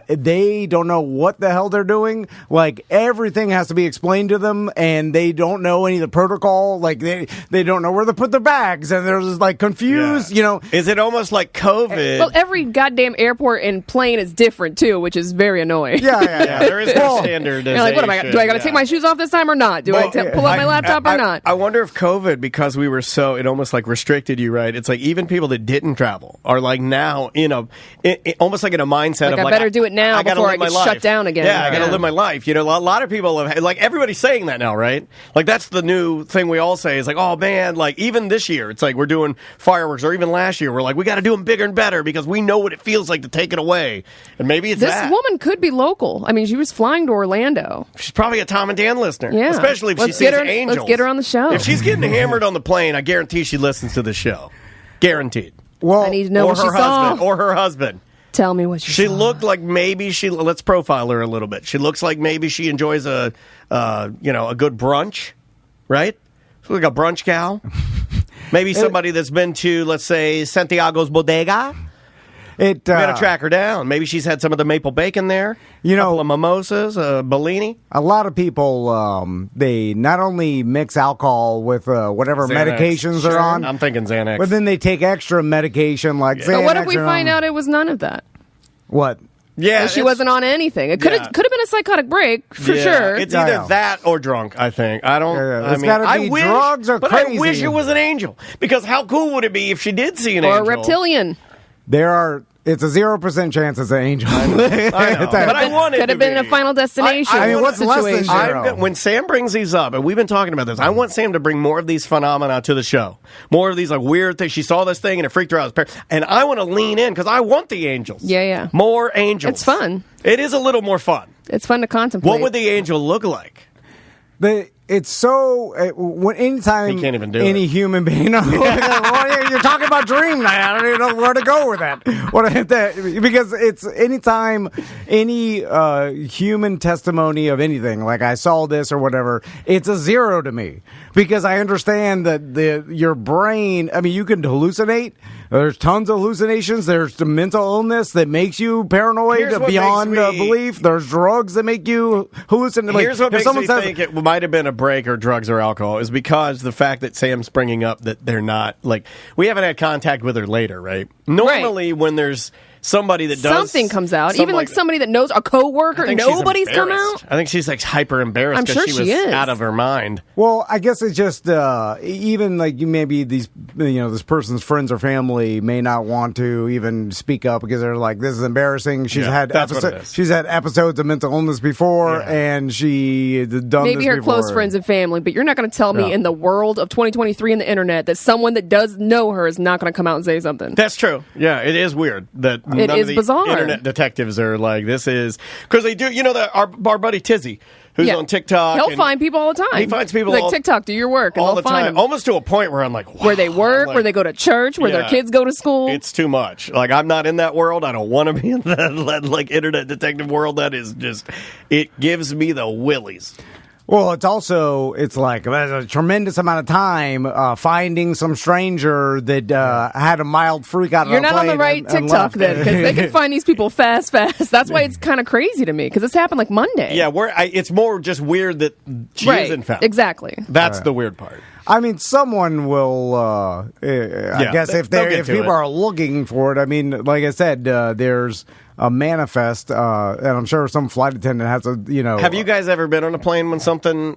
they don't know what the hell they're doing. Like, everything has to be explained to them, and they don't know any of the protocol. Like, they don't know where to put their bags, and they're just, like, confused, you know. Is it almost like COVID? Well, every goddamn airport and plane is different, too, which is very annoying. Yeah, there is no standardization. You're like, what am I? Do I got to take my shoes off this time or not? Do I pull out my laptop or not? I wonder if COVID, because we were so, it almost like restricted you, right? It's like even people that didn't travel are like now almost like in a mindset like of I better do it now before I get shut down again. Yeah, I got to live my life. You know, a lot of people have, like, everybody's saying that now, right? Like, that's the new thing we all say is like, oh man, like even this year, it's like we're doing fireworks, or even last year, we're like, we got to do them bigger and better because we know what it feels like to take it away. And maybe it's this woman could be local. I mean, she was flying to Orlando. She's probably a Tom and Dan listener. Yeah. Especially if she sees angels. Let's get her on the show. If she's getting hammered on the plane, I guarantee she listens to the show. Guaranteed. Well, I need to know what she husband, saw. Or her husband. Tell me what she saw. Looked like maybe let's profile her a little bit. She looks like maybe she enjoys a good brunch, right? She's like a brunch gal. Maybe somebody that's been to, let's say, Santiago's Bodega. We got to track her down. Maybe she's had some of the maple bacon there. You know, a couple of mimosas, Bellini. A lot of people, they not only mix alcohol with whatever Xanax. medications they're on. I'm thinking Xanax. But then they take extra medication like Xanax. But what if we find out it was none of that? What? Yeah, she wasn't on anything. It could have been a psychotic break for sure. It's either that or drunk. I think. I don't. It's gotta be drugs or crazy. I wish it was an angel, because how cool would it be if she did see an angel or a reptilian? It's a 0% chance it's an angel. I know. But I want it could have been a Final Destination. I mean, what's less than zero? When Sam brings these up, and we've been talking about this, I want Sam to bring more of these phenomena to the show. More of these like weird things. She saw this thing and it freaked her out. And I want to lean in because I want the angels. Yeah. More angels. It's fun. It is a little more fun. It's fun to contemplate. What would the angel look like? It's so anytime he can't even do any human being. No, you're talking about dream night. I don't even know where to go with that. Because it's anytime any human testimony of anything, like I saw this or whatever, it's a 0 to me, because I understand that your brain. I mean, you can hallucinate. There's tons of hallucinations. There's the mental illness that makes you paranoid beyond belief. There's drugs that make you hallucinate. Here's what makes me think it might have been a break or drugs or alcohol, is because the fact that Sam's bringing up that they're not, like, we haven't had contact with her later, right? Normally when there's somebody that does something comes out, even like somebody that knows a coworker, nobody's come out. I think she's like hyper embarrassed because she was out of her mind. Well, I guess it's just even like maybe these, this person's friends or family may not want to even speak up because they're like, this is embarrassing. She's had episodes of mental illness before, and she done maybe this her before. Close friends and family, but you're not going to tell me in the world of 2023 and the internet that someone that does know her is not going to come out and say something. That's true. Yeah, it is weird that it none is of the bizarre. internet detectives are like, this is because they do. Our buddy Tizzy, who's on TikTok, he'll find people all the time. He finds people like TikTok, do your work, and all they'll the find time, them. almost to a point where I'm like, wow, where they work, where they go to church, where their kids go to school. It's too much. Like, I'm not in that world. I don't want to be in that like internet detective world. That is just, it gives me the willies. Well, it's like there's a tremendous amount of time finding some stranger that had a mild freak out. You're not on the right TikTok then, because they can find these people fast. That's why it's kind of crazy to me, because this happened like Monday. Yeah, it's more just weird that she isn't found. Exactly. That's the weird part. I mean, someone will. I guess if people are looking for it. I mean, like I said, there's a manifest, and I'm sure some flight attendant has a. Have you guys ever been on a plane when something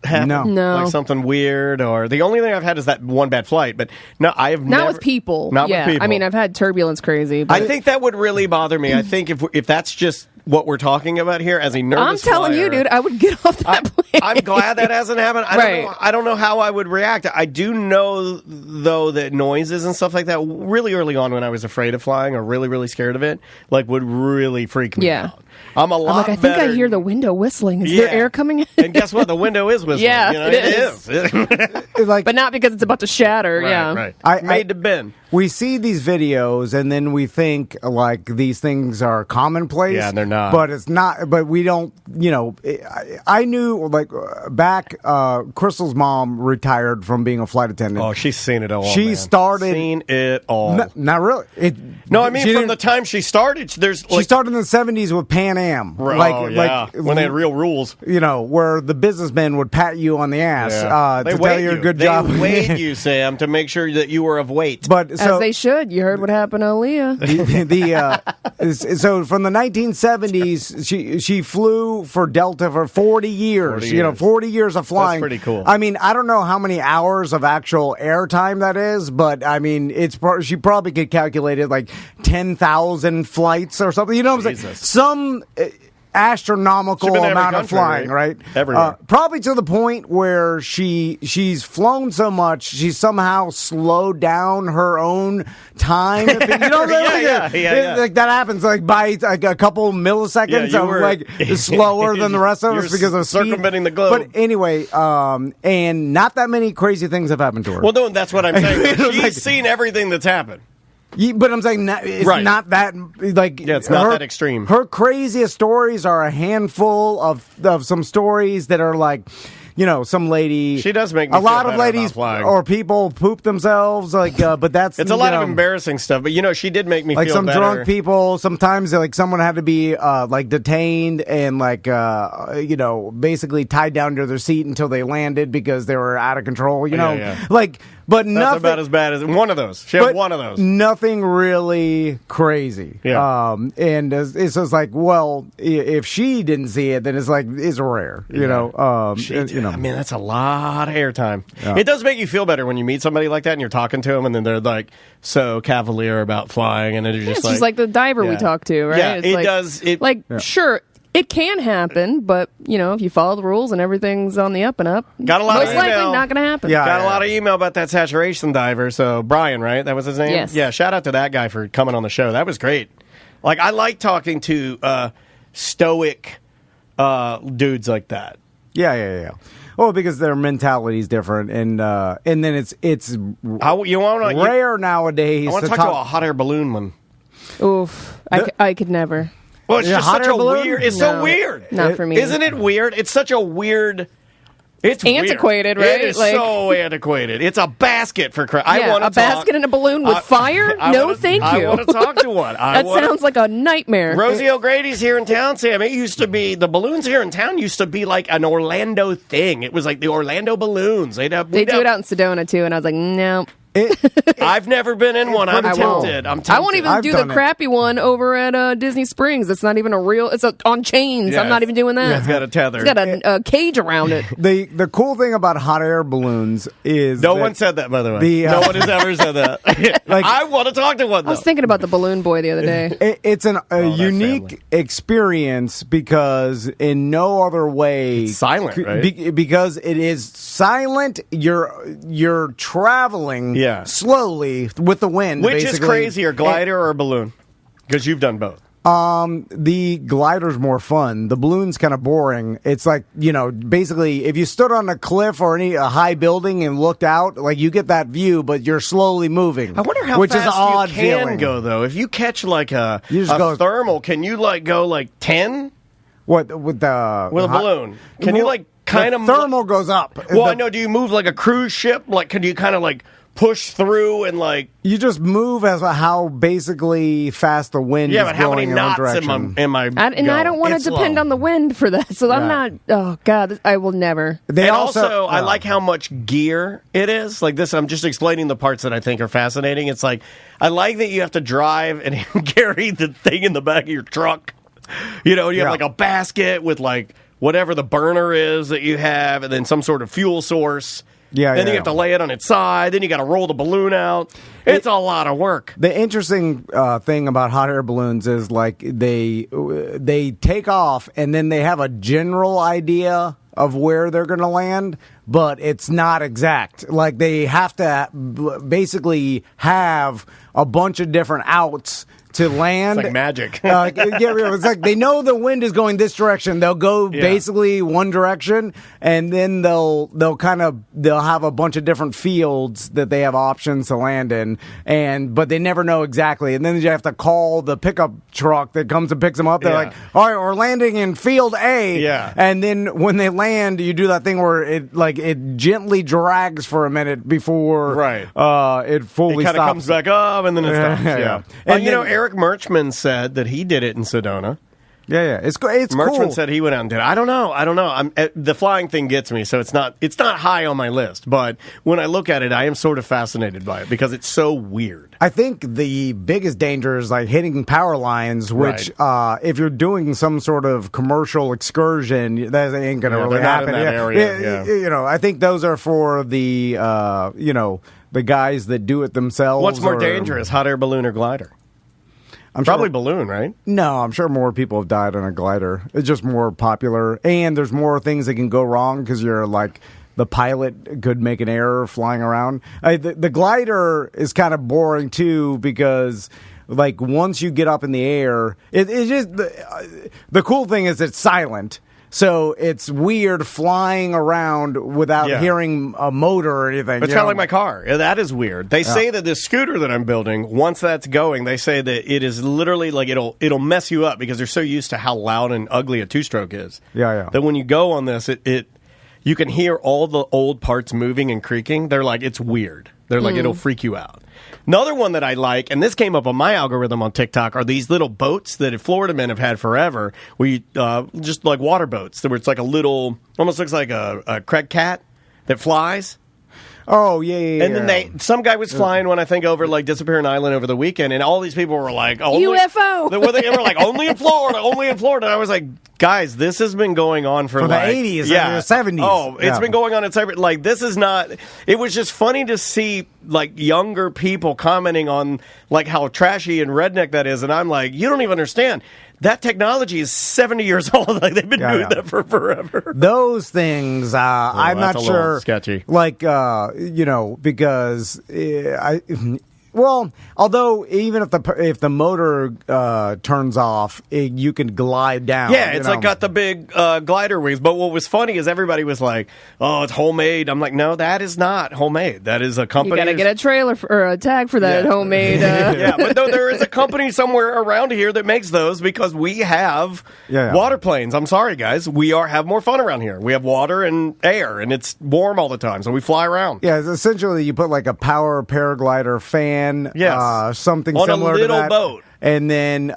happened? No. Like something weird, or the only thing I've had is that one bad flight. But no, I have not with people. Not with people. I mean, I've had turbulence crazy. But I think that would really bother me. I think if that's just what we're talking about here as a nervous I'm telling you, dude, I would get off that plane. I'm glad that hasn't happened. I don't know how I would react. I do know, though, that noises and stuff like that, really early on when I was afraid of flying or really, really scared of it, like, would really freak me out. I'm I think I hear the window whistling. Is there air coming in? And guess what? The window is whistling. Yeah, it is. But not because it's about to shatter. Right. It's made to bend. We see these videos and then we think like these things are commonplace. Yeah, and they're not. But it's not. But we don't. I knew back. Crystal's mom retired from being a flight attendant. Oh, she's seen it all. She started seen it all. Not really. No, I mean from the time she started. She started in the 70s with Pan Am. When they had real rules. Where the businessmen would pat you on the ass to tell you a good job. They weighed you, Sam, to make sure that you were of weight. But as they should. You heard what happened to Aaliyah. So from the 1970s, she flew for Delta for 40 years. 40 years of flying. That's pretty cool. I mean, I don't know how many hours of actual airtime that is, but I mean, she probably could calculate it like 10,000 flights or something. You know what I'm saying? Some astronomical amount of flying, right? Everywhere. Probably to the point where she's flown so much, she's somehow slowed down her own time. You know what I mean? Yeah. Like that happens by a couple milliseconds of slower than the rest of us because of circumventing the globe. But anyway, and not that many crazy things have happened to her. Well, no, that's what I'm saying. She's seen everything that's happened. But I'm saying it's not that it's not that extreme. Her craziest stories are a handful of some stories that are like, some lady. She does make me a lot feel of better ladies about flying. or people poop themselves. But that's it's a lot of embarrassing stuff. But she did make me feel some better. drunk people. Sometimes someone had to be detained and basically tied down to their seat until they landed because they were out of control. But that's nothing about as bad as one of those. She had one of those. Nothing really crazy. Yeah. And it's just like, well, if she didn't see it, then it's rare. I mean, that's a lot of airtime. Yeah. It does make you feel better when you meet somebody like that and you're talking to them, and then they're like so cavalier about flying, and it's just like the diver we talked to, right? Yeah, it does. Sure. It can happen, but if you follow the rules and everything's on the up and up, got a lot most of email. likely not going to happen. Got a lot of email about that saturation diver. So Brian, right? That was his name. Yes. Yeah. Shout out to that guy for coming on the show. That was great. I like talking to stoic dudes like that. Yeah. Well, because their mentality is different, and then it's rare nowadays. I want to talk to a hot air balloon one. Oof, I could never. Well, it's just such a weird. It's so weird. Not for me. Isn't it weird? It's such a weird. It's antiquated, weird. right? It is so antiquated. It's a basket for crap. I want a basket and a balloon with fire. Thank you. I want to talk to one. That sounds like a nightmare. Rosie O'Grady's here in town, Sam. It used to be the balloons here in town used to be like an Orlando thing. It was like the Orlando balloons. They do it out in Sedona too, and I was like, no. I've never been in one. I'm tempted. I won't even do the crappy one over at Disney Springs. It's not even a real. It's on chains. I'm not even doing that. Yeah, it's got a tether. It's got a cage around it. The cool thing about hot air balloons is no one said that, by the way. No one has ever said that. I want to talk to one. Though. I was thinking about the balloon boy the other day. It's a unique experience because in no other way it's silent, right? Because it is silent. You're traveling. Yeah. Slowly with the wind. Which is crazier, glider or balloon? Because you've done both. The glider's more fun. The balloon's kind of boring. It's like, basically if you stood on a cliff or a high building and looked out, you get that view, but you're slowly moving. I wonder how which fast is an odd you can feeling. Go, though. If you catch a thermal, can you go 10? What with a balloon? Can you kind of thermal goes up? Well, I know. Do you move like a cruise ship? Can you kind of push through and you just move as how basically fast the wind is but how many going knots in one direction. am I and I don't want to depend on the wind for that, so I'm not. Oh God, I will never. And also I like how much gear it is. Like this, I'm just explaining the parts that I think are fascinating. It's I like that you have to drive and carry the thing in the back of your truck. You have a basket with whatever the burner is that you have, and then some sort of fuel source. Then you have to lay it on its side. Then you got to roll the balloon out. It's a lot of work. The interesting thing about hot air balloons is they take off and then they have a general idea of where they're going to land, but it's not exact. They have to basically have a bunch of different outs to land. It's like magic. It's like they know the wind is going this direction. They'll go basically one direction, and then they'll have a bunch of different fields that they have options to land in, but they never know exactly. And then you have to call the pickup truck that comes and picks them up. They're like, all right, we're landing in field A. Yeah. And then when they land, you do that thing where it gently drags for a minute before it fully kind of comes back up and then it stops. Yeah. And Eric Merchman said that he did it in Sedona. Yeah. It's Merchman cool. said he went out and did it. I don't know. The flying thing gets me, so it's not high on my list. But when I look at it, I am sort of fascinated by it because it's so weird. I think the biggest danger is like hitting power lines, which if you're doing some sort of commercial excursion, that ain't going to really happen. In that area. I think those are for the the guys that do it themselves. What's more dangerous, hot air balloon or glider? Probably balloon, right? No, I'm sure more people have died on a glider. It's just more popular, and there's more things that can go wrong because you're like the pilot could make an error flying around. The glider is kind of boring too because like once you get up in the air, it's just the cool thing is it's silent. So it's weird flying around without hearing a motor or anything. It's kind of like my car. That is weird. They say that this scooter that I'm building, once that's going, they say that it is literally like it'll mess you up because they're so used to how loud and ugly a two-stroke is. Yeah. That when you go on this, you can hear all the old parts moving and creaking. They're like, it's weird. They're like, it'll freak you out. Another one that I like, and this came up on my algorithm on TikTok, are these little boats that Florida men have had forever, where you, just like water boats, where it's like a little, almost looks like a Craig cat that flies. Oh, yeah. And then some guy was flying one, I think, over like Disappearing Island over the weekend, and all these people were like, UFO. They were like, only in Florida, only in Florida. And I was like, guys, this has been going on for the 80s, the 70s. Oh, it's been going on in cyber. Like, this is not. It was just funny to see like younger people commenting on like how trashy and redneck that is, and I'm like, you don't even understand. That technology is 70 years old. Like they've been doing that for forever. Those things, I'm not sure. Sketchy. Like, because although even if the motor turns off, you can glide down. Yeah, it's like got the big glider wings. But what was funny is everybody was like, "Oh, it's homemade." I'm like, "No, that is not homemade. That is a company." You got to get a trailer or a tag for that homemade. Yeah, but no, there is a company somewhere around here that makes those because we have water planes. I'm sorry, guys, we have more fun around here. We have water and air, and it's warm all the time, so we fly around. Yeah, essentially, you put like a power paraglider fan. Something on similar a little to that. boat. And then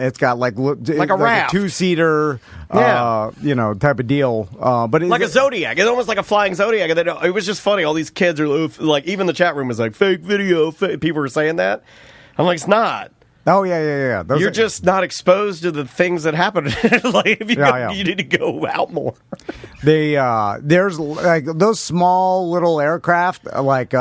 it's got like a raft, a 2-seater, type of deal. But like a Zodiac. It's almost like a flying Zodiac. It was just funny. All these kids are like, even the chat room was like, fake video. People were saying that. I'm like, it's not. Oh, yeah. You're just not exposed to the things that happen. Like, if you need to go out more. There's like those small little aircraft, like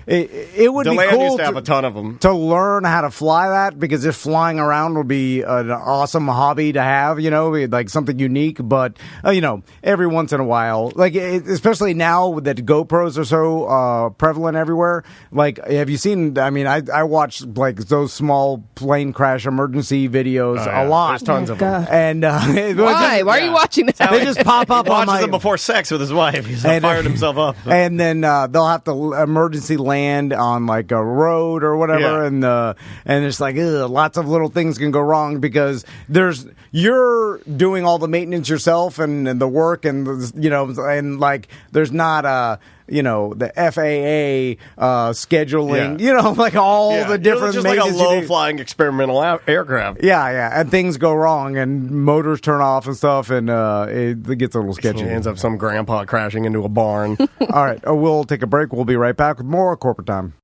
it would be cool used to have a ton of them. To learn how to fly that, because if flying around would be an awesome hobby to have, like something unique. But every once in a while, like especially now that GoPros are so prevalent everywhere. Like, have you seen? I mean, I watch like those small plane crash emergency videos a lot. There's tons of them. And why are you watching that? They just pop up on my. Them before sex with his wife. He's fired himself up. And then they'll have to emergency land on like a road or whatever, and it's like lots of little things can go wrong because you're doing all the maintenance yourself and the work and and like there's not the FAA scheduling, like all the different just like a low-flying experimental aircraft. Yeah, and things go wrong, and motors turn off and stuff, and it gets a little sketchy. It ends up some grandpa crashing into a barn. All right, we'll take a break. We'll be right back with more Corporate Time.